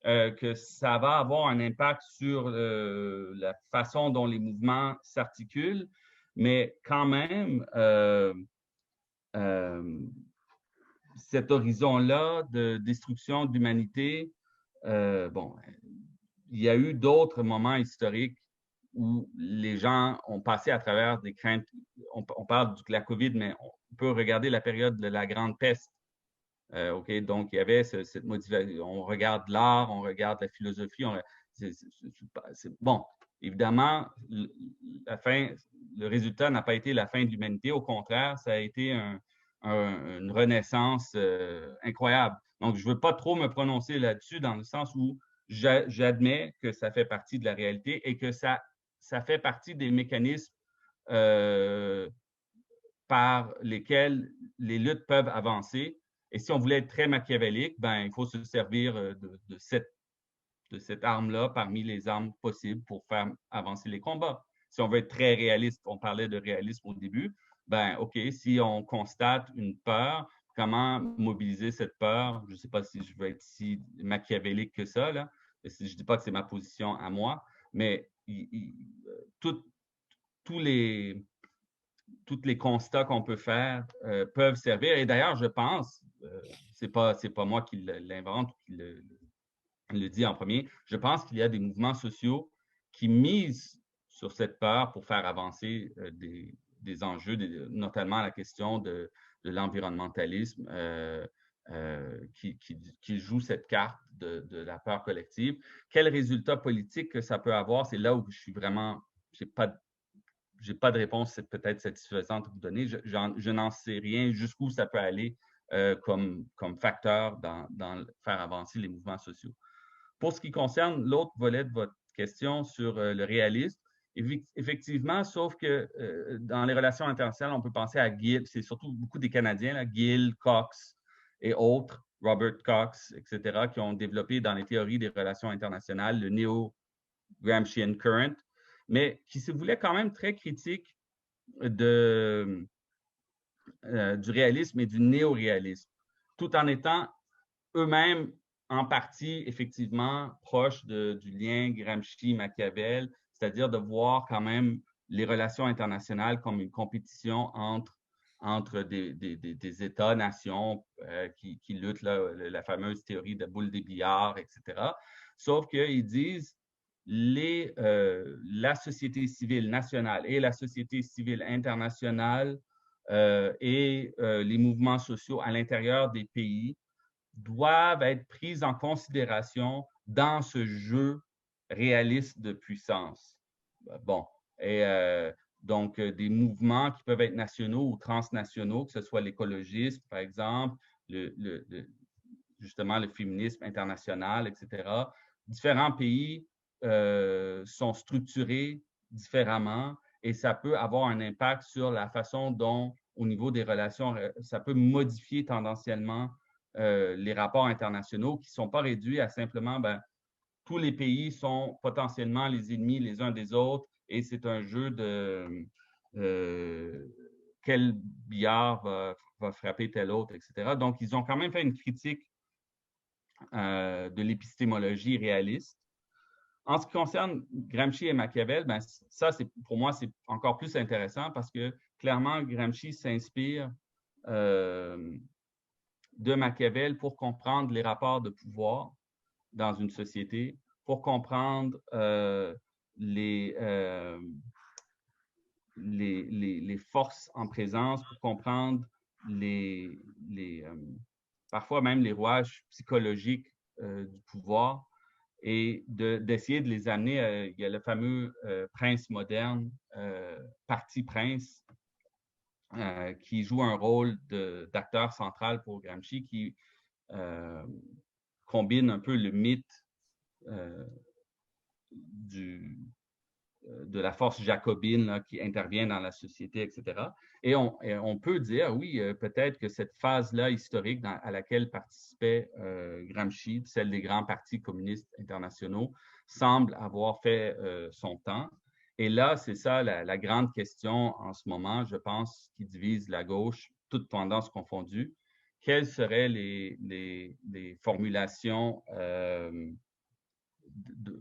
que ça va avoir un impact sur la façon dont les mouvements s'articulent, mais quand même, cet horizon-là de destruction de l'humanité, bon, il y a eu d'autres moments historiques où les gens ont passé à travers des craintes. On parle de la COVID, mais on peut regarder la période de la Grande Peste. Donc, il y avait cette motivation. On regarde l'art, on regarde la philosophie. Bon, évidemment, le résultat n'a pas été la fin de l'humanité. Au contraire, ça a été une renaissance incroyable. Donc, je ne veux pas trop me prononcer là-dessus dans le sens où j'admets que ça fait partie de la réalité et que ça fait partie des mécanismes par lesquels les luttes peuvent avancer. Et si on voulait être très machiavélique, ben, il faut se servir de cette arme-là parmi les armes possibles pour faire avancer les combats. Si on veut être très réaliste, on parlait de réalisme au début, ben OK, si on constate une peur, comment mobiliser cette peur? Je ne sais pas si je veux être si machiavélique que ça, là. Je ne dis pas que c'est ma position à moi, mais tous les constats qu'on peut faire peuvent servir. Et d'ailleurs, je pense, c'est pas moi qui l'invente ou qui le dit en premier, je pense qu'il y a des mouvements sociaux qui misent sur cette peur pour faire avancer des enjeux, notamment la question de l'environnementalisme qui joue cette carte de la peur collective. Quel résultat politique que ça peut avoir, c'est là où je suis vraiment, je n'ai pas de réponse peut-être satisfaisante à vous donner. Je n'en sais rien jusqu'où ça peut aller comme facteur dans faire avancer les mouvements sociaux. Pour ce qui concerne l'autre volet de votre question sur le réalisme, effectivement, sauf que dans les relations internationales, on peut penser à Gill, c'est surtout beaucoup des Canadiens, là, Gill, Cox et autres, Robert Cox, etc., qui ont développé dans les théories des relations internationales le néo-Gramscian current, mais qui se voulait quand même très critique du réalisme et du néo-réalisme, tout en étant eux-mêmes en partie, effectivement, proches du lien Gramsci-Machiavel, c'est-à-dire de voir quand même les relations internationales comme une compétition entre des États-nations qui luttent, là, la fameuse théorie de boule des billards, etc. Sauf qu'ils disent la société civile nationale et la société civile internationale et les mouvements sociaux à l'intérieur des pays doivent être prises en considération dans ce jeu réaliste de puissance. Bon, et donc des mouvements qui peuvent être nationaux ou transnationaux, que ce soit l'écologisme, par exemple, justement le féminisme international, etc. Différents pays sont structurés différemment et ça peut avoir un impact sur la façon dont, au niveau des relations, ça peut modifier tendanciellement les rapports internationaux qui ne sont pas réduits à simplement, tous les pays sont potentiellement les ennemis les uns des autres et c'est un jeu de quel billard va frapper tel autre, etc. Donc, ils ont quand même fait une critique de l'épistémologie réaliste. En ce qui concerne Gramsci et Machiavel, ça, pour moi, c'est encore plus intéressant parce que clairement, Gramsci s'inspire de Machiavel pour comprendre les rapports de pouvoir dans une société, pour comprendre les forces en présence, pour comprendre parfois même les rouages psychologiques du pouvoir et d'essayer de les amener. Il y a le fameux prince moderne, Parti Prince, qui joue un rôle d'acteur central pour Gramsci, qui combine un peu le mythe de la force jacobine là, qui intervient dans la société, etc. Et on peut dire, oui, peut-être que cette phase-là historique à laquelle participait Gramsci, celle des grands partis communistes internationaux, semble avoir fait son temps. Et là, c'est ça la grande question en ce moment, je pense, qui divise la gauche, toutes tendances confondues. Quelles seraient les formulations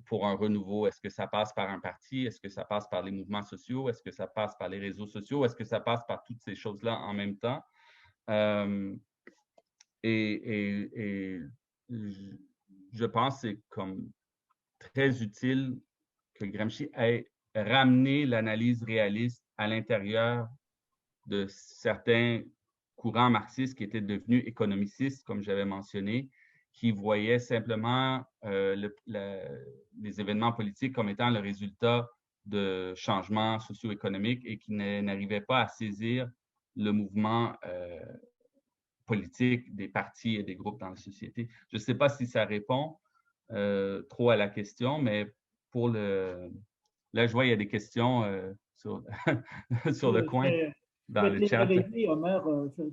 pour un renouveau? Est-ce que ça passe par un parti? Est-ce que ça passe par les mouvements sociaux? Est-ce que ça passe par les réseaux sociaux? Est-ce que ça passe par toutes ces choses-là en même temps? Et je pense que c'est comme très utile que Gramsci ait ramené l'analyse réaliste à l'intérieur de certains courants marxistes qui étaient devenus économicistes, comme j'avais mentionné, qui voyaient simplement les événements politiques comme étant le résultat de changements socio-économiques et qui n'arrivaient pas à saisir le mouvement politique des partis et des groupes dans la société. Je ne sais pas si ça répond trop à la question, mais pour le... Là, je vois, il y a des questions sur, sur le coin, dans le chat. Je vais te les relayer, Homer.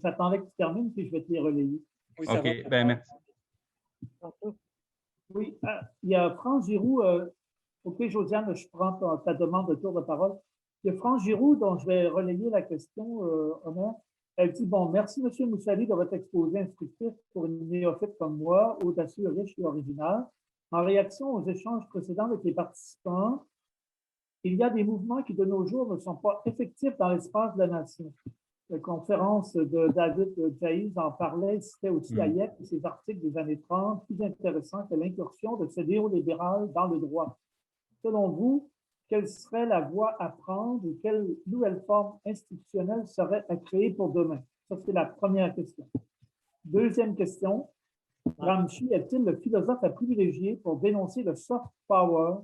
J'attendais que tu termines, puis je vais te les relayer. Oui, ça va. OK, ben merci. Oui, il y a France Giroux. OK, Josiane, je prends ta demande de tour de parole. Il y a France Giroux, dont je vais relayer la question, Homer. Elle dit, bon, merci, M. Moussali, de votre exposé instructif pour une néophyte comme moi, audacieux, riche et original. En réaction aux échanges précédents avec les participants, il y a des mouvements qui, de nos jours, ne sont pas effectifs dans l'espace de la nation. La conférence de David Jaïs en parlait, il citait aussi Hayek et ses articles des années 30, plus intéressants que l'incursion de ce néolibéral dans le droit. Selon vous, quelle serait la voie à prendre et quelle nouvelle forme institutionnelle serait à créer pour demain? Ça, c'est la première question. Deuxième question, Gramsci est-il le philosophe à privilégier pour dénoncer le soft power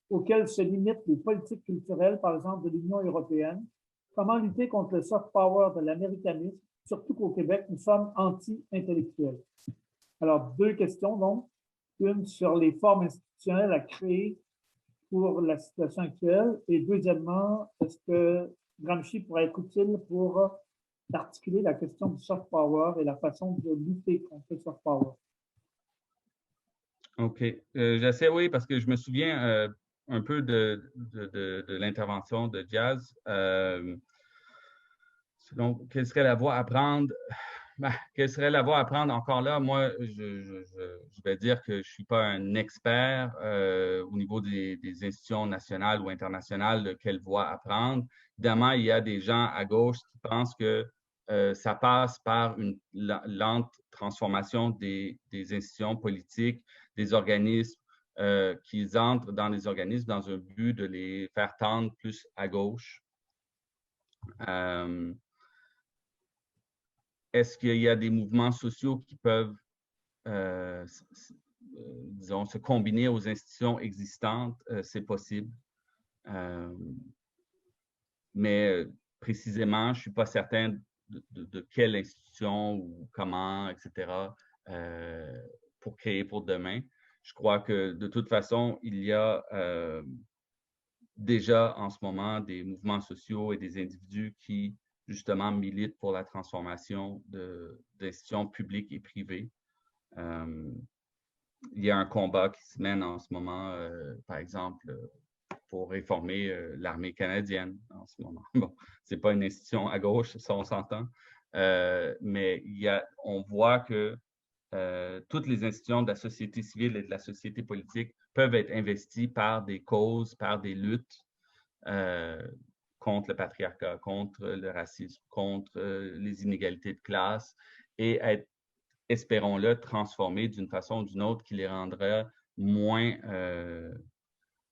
auquel se limitent les politiques culturelles, par exemple, de l'Union européenne? Comment lutter contre le soft power de l'américanisme, surtout qu'au Québec, nous sommes anti-intellectuels? Alors, deux questions, donc. Une sur les formes institutionnelles à créer pour la situation actuelle. Et deuxièmement, est-ce que Gramsci pourrait être utile pour articuler la question du soft power et la façon de lutter contre le soft power? OK. J'essaie, oui, parce que je me souviens un peu de l'intervention de Diaz. Donc, quelle serait la voie à prendre? Quelle serait la voie à prendre? Encore là, moi, je vais dire que je ne suis pas un expert au niveau des institutions nationales ou internationales de quelle voie à prendre. Évidemment, il y a des gens à gauche qui pensent que ça passe par une lente transformation des institutions politiques, des organismes, qu'ils entrent dans les organismes dans un but de les faire tendre plus à gauche. Est-ce qu'il y a des mouvements sociaux qui peuvent, disons, se combiner aux institutions existantes? C'est possible. Mais précisément, je ne suis pas certain de quelle institution ou comment, etc., pour créer pour demain. Je crois que de toute façon, il y a déjà en ce moment des mouvements sociaux et des individus qui justement militent pour la transformation d'institutions publiques et privées. Il y a un combat qui se mène en ce moment, par exemple, pour réformer l'armée canadienne en ce moment. Bon, ce n'est pas une institution à gauche, ça on s'entend, mais on voit que toutes les institutions de la société civile et de la société politique peuvent être investies par des causes, par des luttes contre le patriarcat, contre le racisme, contre les inégalités de classe et être, espérons-le, transformées d'une façon ou d'une autre qui les rendra moins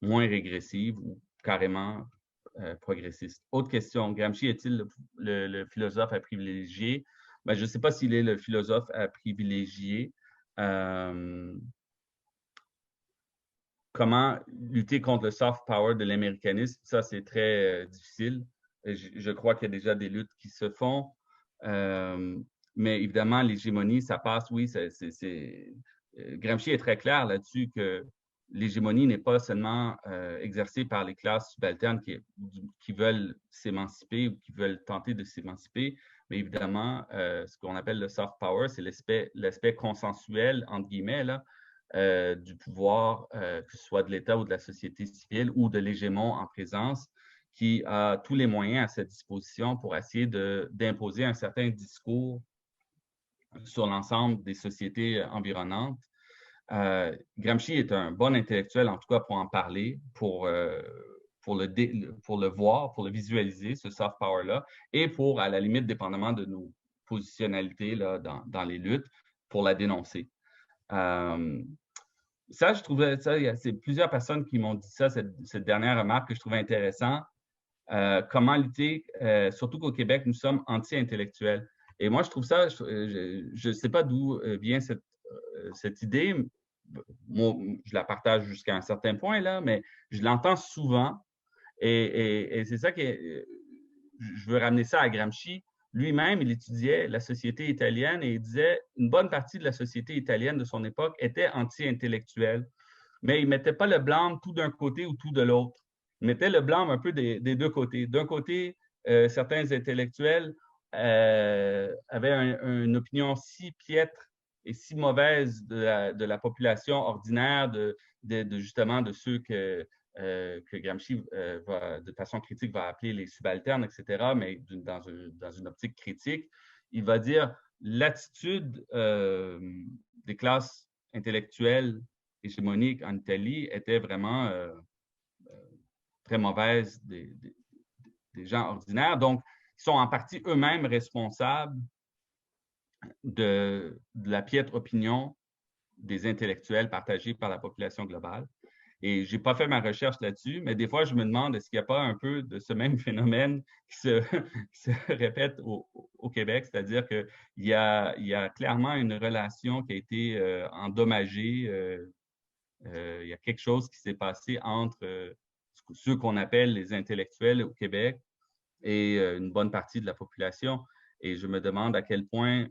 régressives ou carrément progressistes. Autre question, Gramsci est-il le philosophe à privilégier? Ben, je ne sais pas s'il est le philosophe à privilégier. Comment lutter contre le soft power de l'américanisme? Ça, c'est très difficile. Je crois qu'il y a déjà des luttes qui se font. Mais évidemment, l'hégémonie, ça passe, oui. Gramsci est très clair là-dessus que l'hégémonie n'est pas seulement exercée par les classes subalternes qui veulent s'émanciper ou qui veulent tenter de s'émanciper, mais évidemment, ce qu'on appelle le soft power, c'est l'aspect consensuel, entre guillemets, là, du pouvoir, que ce soit de l'État ou de la société civile ou de l'hégémon en présence, qui a tous les moyens à sa disposition pour essayer d'imposer un certain discours sur l'ensemble des sociétés environnantes. Gramsci est un bon intellectuel, en tout cas pour en parler, pour le voir, pour le visualiser, ce soft power-là, et pour, à la limite, dépendamment de nos positionnalités là, dans les luttes, pour la dénoncer. Ça, je trouvais ça, c'est plusieurs personnes qui m'ont dit ça, cette dernière remarque que je trouvais intéressant. Comment lutter, surtout qu'au Québec, nous sommes anti-intellectuels. Et moi, je trouve ça, je ne sais pas d'où vient cette idée. Moi, je la partage jusqu'à un certain point, là, mais je l'entends souvent. Et c'est ça que je veux ramener ça à Gramsci. lui-même, il étudiait la société italienne et il disait une bonne partie de la société italienne de son époque était anti-intellectuelle, mais il ne mettait pas le blâme tout d'un côté ou tout de l'autre. Il mettait le blâme un peu des deux côtés. D'un côté, certains intellectuels avaient une opinion si piètre et si mauvaise de la population ordinaire, justement de ceux que Gramsci de façon critique va appeler les subalternes, etc., mais dans une optique critique, il va dire l'attitude des classes intellectuelles hégémoniques en Italie était vraiment très mauvaise des gens ordinaires. Donc, ils sont en partie eux-mêmes responsables de la piètre opinion des intellectuels partagés par la population globale. Et je n'ai pas fait ma recherche là-dessus, mais des fois, je me demande est-ce qu'il n'y a pas un peu de ce même phénomène qui se répète au Québec, c'est-à-dire qu'il y a clairement une relation qui a été endommagée. Il y a quelque chose qui s'est passé entre ceux qu'on appelle les intellectuels au Québec et une bonne partie de la population. Et je me demande à quel point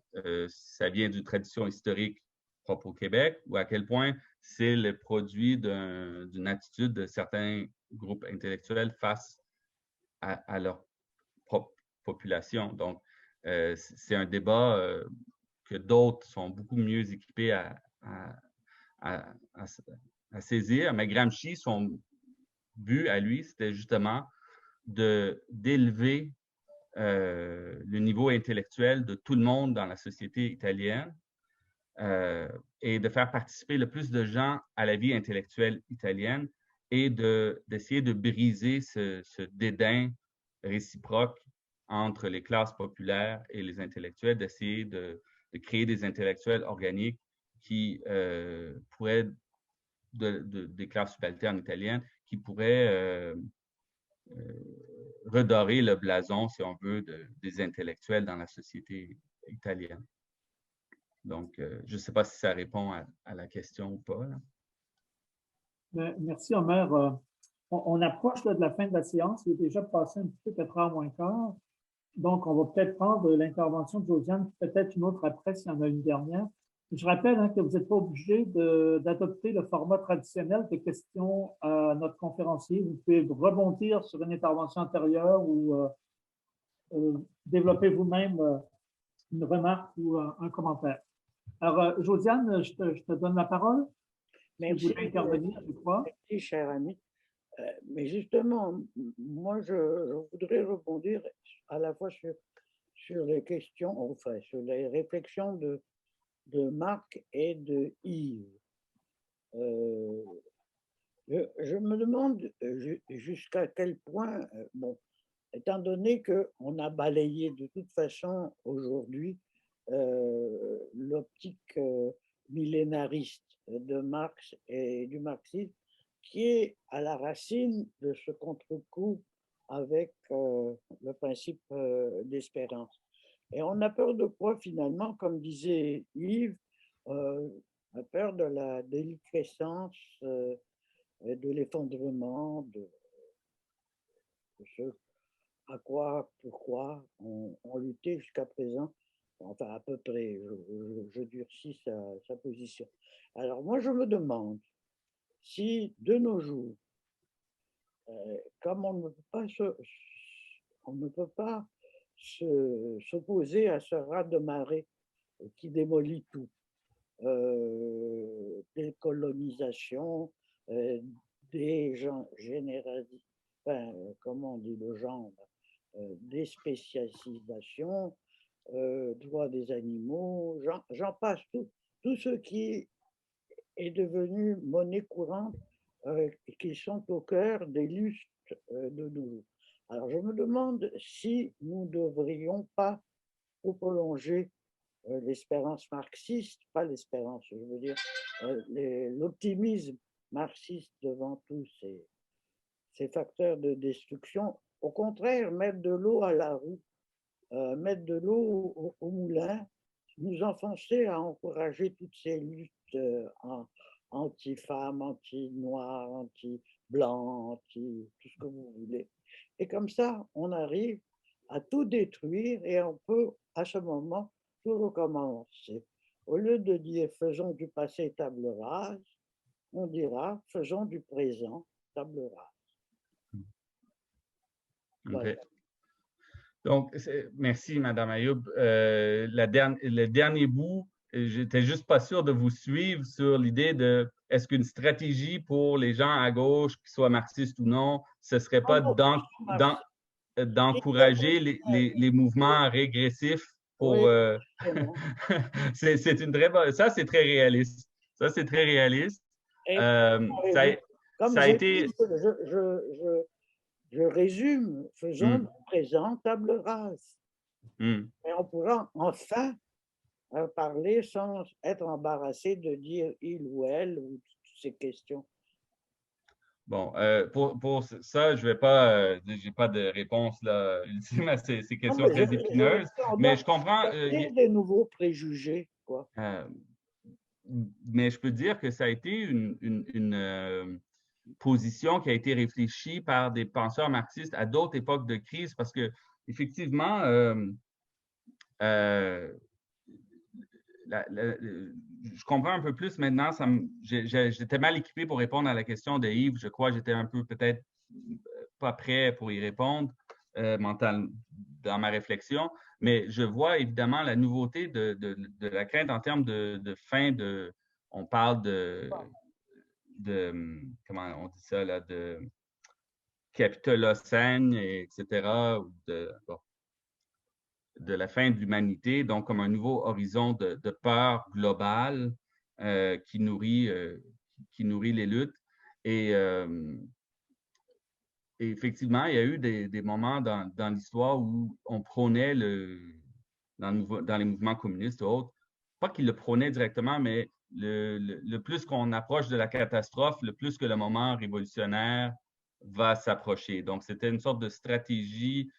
ça vient d'une tradition historique propre au Québec ou à quel point c'est le produit d'une attitude de certains groupes intellectuels face à leur propre population. Donc, c'est un débat que d'autres sont beaucoup mieux équipés à saisir. Mais Gramsci, son but à lui, c'était justement d'élever le niveau intellectuel de tout le monde dans la société italienne et de faire participer le plus de gens à la vie intellectuelle italienne et d'essayer de briser ce dédain réciproque entre les classes populaires et les intellectuels, d'essayer de créer des intellectuels organiques qui pourraient, des classes subalternes italiennes, qui pourraient redorer le blason, si on veut, des intellectuels dans la société italienne. Donc, je ne sais pas si ça répond à la question ou pas. Merci, Omer. On approche là, de la fin de la séance. Il est déjà passé un petit peu 4h moins quart. Donc, on va peut-être prendre l'intervention de Josiane, peut-être une autre après s'il y en a une dernière. Je rappelle que vous n'êtes pas obligé d'adopter le format traditionnel de questions à notre conférencier. Vous pouvez rebondir sur une intervention antérieure ou développer vous-même une remarque ou un commentaire. Alors, Josiane, je te donne la parole. Merci. Vous voulez intervenir, je crois. Merci, cher ami. Mais justement, moi, je voudrais rebondir à la fois sur les questions, enfin, sur les réflexions de Marc et de Yves. Je me demande jusqu'à quel point, bon, étant donné qu'on a balayé de toute façon aujourd'hui l'optique millénariste de Marx et du marxisme, qui est à la racine de ce contre-coup avec le principe d'espérance. Et on a peur de quoi finalement, comme disait Yves, on a peur de la déliquescence, de l'effondrement, de ce à quoi, pourquoi on luttait jusqu'à présent, enfin à peu près, je durcis sa position. Alors moi je me demande si de nos jours, comme on ne peut pas s'opposer à ce raz de marée qui démolit tout, décolonisation, des gens généralisés, enfin, comment on dit le genre, des spécialisations, droit des animaux, j'en passe, tout ce qui est devenu monnaie courante, qui sont au cœur des lustres de nous. Alors je me demande si nous ne devrions pas prolonger l'espérance marxiste, pas l'espérance, je veux dire l'optimisme marxiste devant tous ces facteurs de destruction. Au contraire, mettre de l'eau à la roue, mettre de l'eau au moulin, nous enfoncer à encourager toutes ces luttes anti-femmes, anti-noirs, anti-blancs, anti tout ce que vous voulez. Et comme ça, on arrive à tout détruire et on peut, à ce moment, tout recommencer. Au lieu de dire faisons du passé table rase, on dira faisons du présent table rase. Voilà. OK. Donc, merci, Madame Ayoub. Le dernier bout, j'étais juste pas sûr de vous suivre sur l'idée de est-ce qu'une stratégie pour les gens à gauche, qu'ils soient marxistes ou non, ce serait pas d'encourager les mouvements régressifs pour. Oui, C'est une très bonne. Ça, c'est très réaliste. Ça, c'est très réaliste. et comme Ça a j'ai été. dit, je résume, faisons du présent table rase. Et on pourra enfin parler sans être embarrassé de dire il ou elle ou toutes ces questions. Bon, pour ça, je vais pas, j'ai pas de réponse là, ultime à ces questions très épineuses, mais je comprends. Il y a des nouveaux préjugés, quoi. Mais je peux dire que ça a été une position qui a été réfléchie par des penseurs marxistes à d'autres époques de crise, parce que effectivement, je comprends un peu plus maintenant. J'étais mal équipé pour répondre à la question de Yves. Je crois que j'étais un peu peut-être pas prêt pour y répondre dans ma réflexion. Mais je vois évidemment la nouveauté de la crainte en termes de fin de. On parle de comment on dit ça là, de capitolocène, etc. Ou de la fin de l'humanité, donc comme un nouveau horizon de peur globale qui nourrit les luttes. Et effectivement, il y a eu des moments dans l'histoire où on prônait dans les mouvements communistes et autres, pas qu'ils le prônaient directement, mais le plus qu'on approche de la catastrophe, le plus que le moment révolutionnaire va s'approcher. Donc, c'était une sorte de stratégie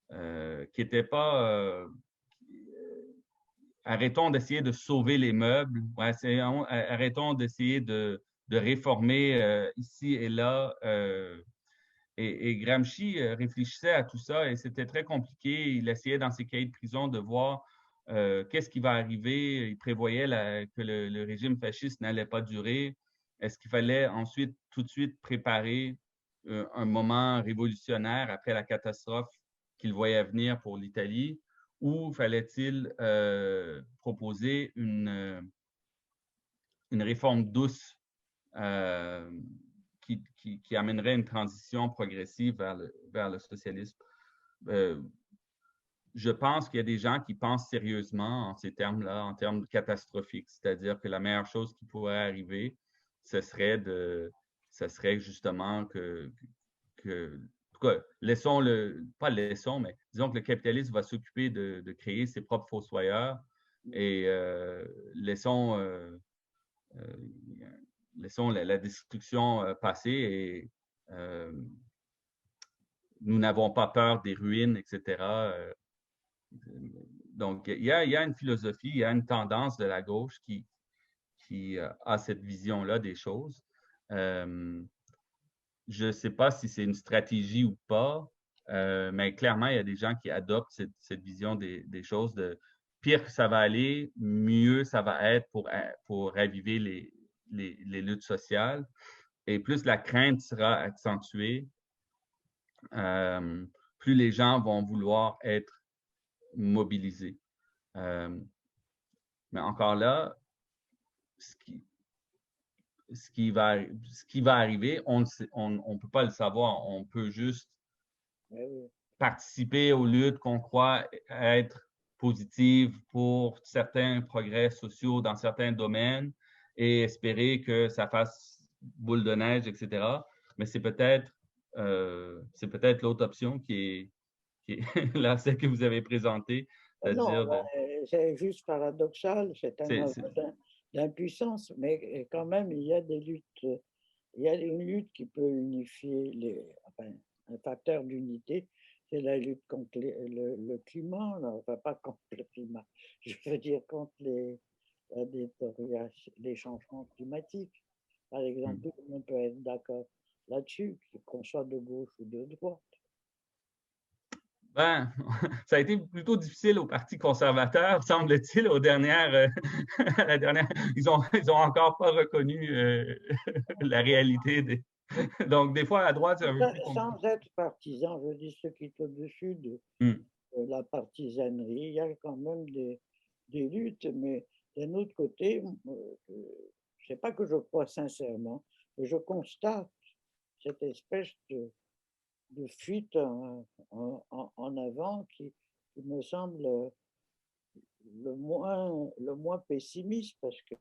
qui n'était pas arrêtons d'essayer de sauver les meubles, arrêtons d'essayer de réformer ici et là. Et Gramsci réfléchissait à tout ça et c'était très compliqué. Il essayait dans ses cahiers de prison de voir qu'est-ce qui va arriver. Il prévoyait que le régime fasciste n'allait pas durer. Est-ce qu'il fallait ensuite tout de suite préparer un moment révolutionnaire après la catastrophe qu'il voyait venir pour l'Italie, ou fallait-il proposer une réforme douce qui amènerait une transition progressive vers le socialisme? Je pense qu'il y a des gens qui pensent sérieusement en ces termes-là, en termes catastrophiques, c'est-à-dire que la meilleure chose qui pourrait arriver, ce serait justement que en tout cas, disons que le capitalisme va s'occuper de créer ses propres fossoyeurs et laissons la destruction passer et nous n'avons pas peur des ruines, etc. Donc, il y a une philosophie, il y a une tendance de la gauche qui a cette vision-là des choses. Je ne sais pas si c'est une stratégie ou pas, mais clairement, il y a des gens qui adoptent cette vision des choses de pire que ça va aller, mieux ça va être pour raviver les luttes sociales. Et plus la crainte sera accentuée, plus les gens vont vouloir être mobilisés. Mais encore là, ce qui va arriver, on ne peut pas le savoir. On peut juste participer aux luttes qu'on croit être positives pour certains progrès sociaux dans certains domaines et espérer que ça fasse boule de neige, etc. Mais c'est peut-être l'autre option qui est là, celle que vous avez présentée. Non, c'est juste paradoxal, c'est un aveu d'impuissance, mais quand même, il y a des luttes, il y a une lutte qui peut unifier un facteur d'unité, c'est la lutte contre le climat, enfin pas contre le climat, je veux dire contre les changements climatiques. Par exemple, tout le monde peut être d'accord là-dessus, qu'on soit de gauche ou de droite. Ben, ça a été plutôt difficile au Parti conservateur, semble-t-il, à la dernière. Ils ont encore pas reconnu la réalité. Donc, des fois, à droite, c'est un peu plus compliqué. Sans être partisan, je dis ce qui est au-dessus de la partisanerie. Il y a quand même des luttes, mais d'un autre côté, je sais pas que je crois sincèrement, mais je constate cette espèce de fuite en avant qui me semble le moins pessimiste, parce que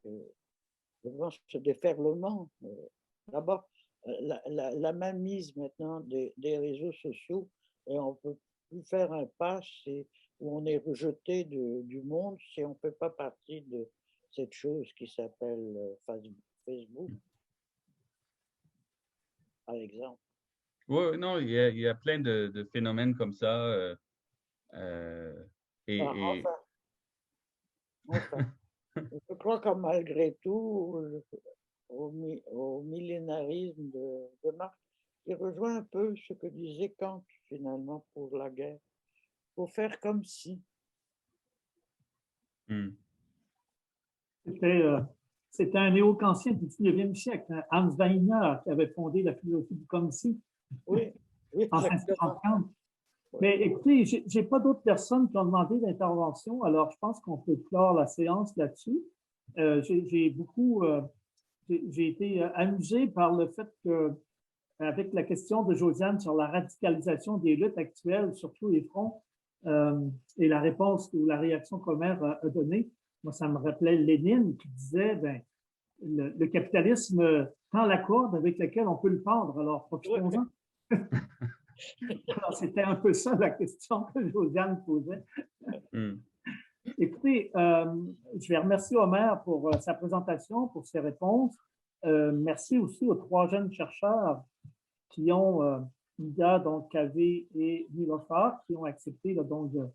je pense que ce déferlement, d'abord, la mainmise maintenant des réseaux sociaux, et on ne peut plus faire un pas où on est rejeté du monde si on ne fait pas partie de cette chose qui s'appelle Facebook, par exemple. Oui, non, il y a plein de phénomènes comme ça. Enfin, je crois que malgré tout, au millénarisme de Marx, il rejoint un peu ce que disait Kant finalement pour la guerre. Il faut faire comme si. C'était un néo-kantien du 19e siècle, Hans Weiner, qui avait fondé la philosophie du comme si. Oui, en s'inspirant de Kant. Mais écoutez, je n'ai pas d'autres personnes qui ont demandé l'intervention, alors je pense qu'on peut clore la séance là-dessus. J'ai été amusé par le fait que, avec la question de Josiane sur la radicalisation des luttes actuelles sur tous les fronts, et la réponse ou la réaction qu'Omer a donnée, moi, ça me rappelait Lénine qui disait, ben, le capitalisme tend la corde avec laquelle on peut le pendre, alors profitons-en. Alors, c'était un peu ça la question que Josiane posait. Écoutez, je vais remercier Omer pour sa présentation, pour ses réponses. Merci aussi aux 3 jeunes chercheurs qui ont, Ida, donc Kavé et Niloufar, qui ont accepté là, donc, de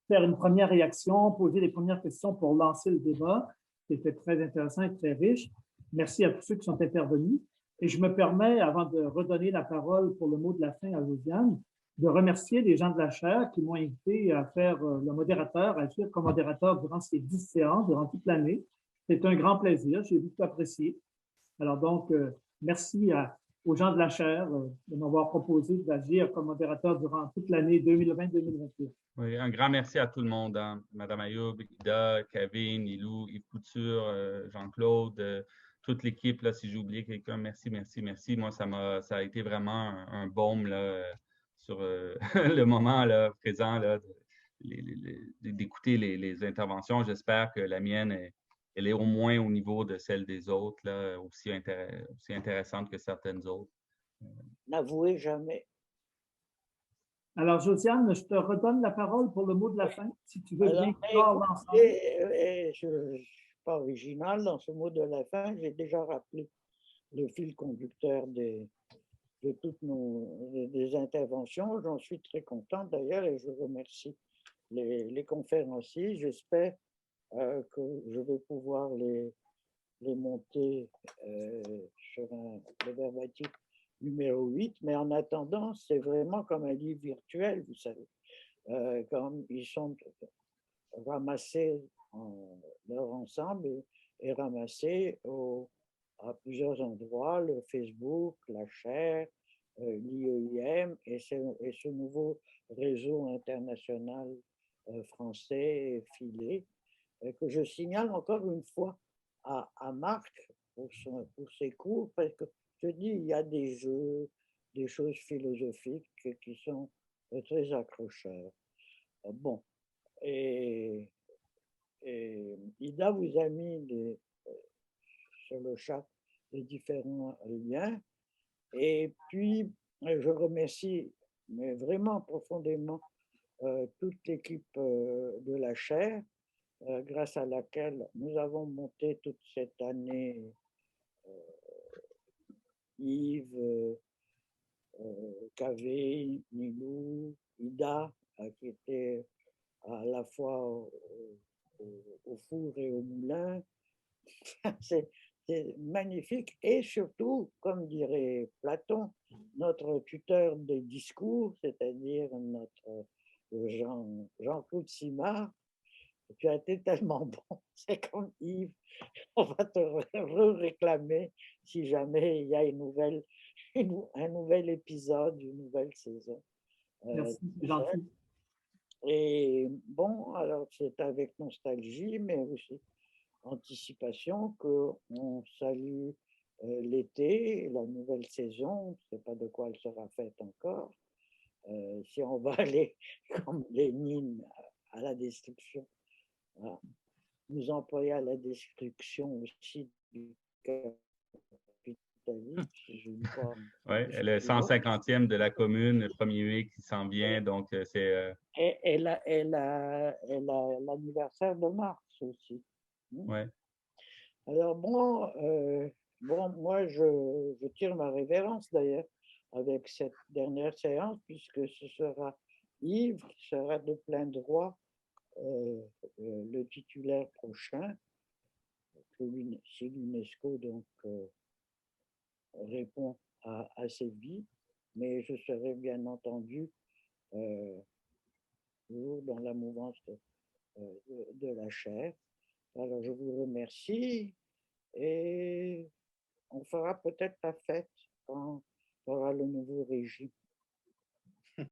faire une première réaction, poser les premières questions pour lancer le débat, qui était très intéressant et très riche. Merci à tous ceux qui sont intervenus. Et je me permets, avant de redonner la parole pour le mot de la fin à Josiane, de remercier les gens de la chaire qui m'ont invité à faire le modérateur, à agir comme modérateur durant ces 10 séances, durant toute l'année. C'est un grand plaisir, j'ai beaucoup apprécié. Alors donc, merci aux gens de la chaire de m'avoir proposé d'agir comme modérateur durant toute l'année 2020-2021. Oui, un grand merci à tout le monde, hein. Madame Ayoub, Ida, Kevin, Ilou, Yves Couture, Jean-Claude, toute l'équipe, là, si j'ai oublié quelqu'un, merci. Moi, ça a été vraiment un baume là, sur le moment là, présent là, d'écouter les interventions. J'espère que la mienne, elle est au moins au niveau de celle des autres, là, aussi intéressante que certaines autres. N'avouez jamais. Alors, Josiane, je te redonne la parole pour le mot de la fin, si tu veux bien clore l'ensemble. Je ne suis pas original dans ce mot de la fin. J'ai déjà rappelé le fil conducteur de toutes des interventions. J'en suis très content d'ailleurs et je remercie les conférenciers. J'espère que je vais pouvoir les monter sur le verbatim numéro 8, mais en attendant, c'est vraiment comme un livre virtuel, vous savez, comme ils sont ramassés leur ensemble et ramassés à plusieurs endroits, le Facebook, la chaire, l'IEIM et ce nouveau réseau international français filé, que je signale encore une fois à Marc pour ses cours, parce que je dis, il y a des jeux, des choses philosophiques qui sont très accrocheurs. Bon, et Ida vous a mis sur le chat les différents liens. Et puis, je remercie mais vraiment profondément toute l'équipe de la chaire, grâce à laquelle nous avons monté toute cette année Yves, Kavé, Nilou, Ida, qui était à la fois au four et au moulin. C'est magnifique et surtout, comme dirait Platon, notre tuteur des discours, c'est-à-dire notre Jean-Claude Simard, tu as été tellement bon, c'est comme Yves, on va te réclamer si jamais il y a un nouvel épisode, une nouvelle saison. Merci, c'est gentil. Et bon, alors c'est avec nostalgie, mais aussi anticipation qu'on salue l'été, la nouvelle saison. On ne sait pas de quoi elle sera faite encore. Si on va aller comme Lénine à la destruction, voilà, nous employer à la destruction aussi du capitalisme, je ne sais pas. Oui, le 150e de la commune, le 1er mai qui s'en vient, donc c'est... Et l'anniversaire de Mars aussi. Ouais. Alors bon, moi je tire ma révérence d'ailleurs avec cette dernière séance, puisque ce sera Yves qui sera de plein droit le titulaire prochain, si l'UNESCO donc répond à ses vies, mais je serai bien entendu toujours dans la mouvance de la chaire. Alors je vous remercie et on fera peut-être la fête quand il y aura le nouveau régime.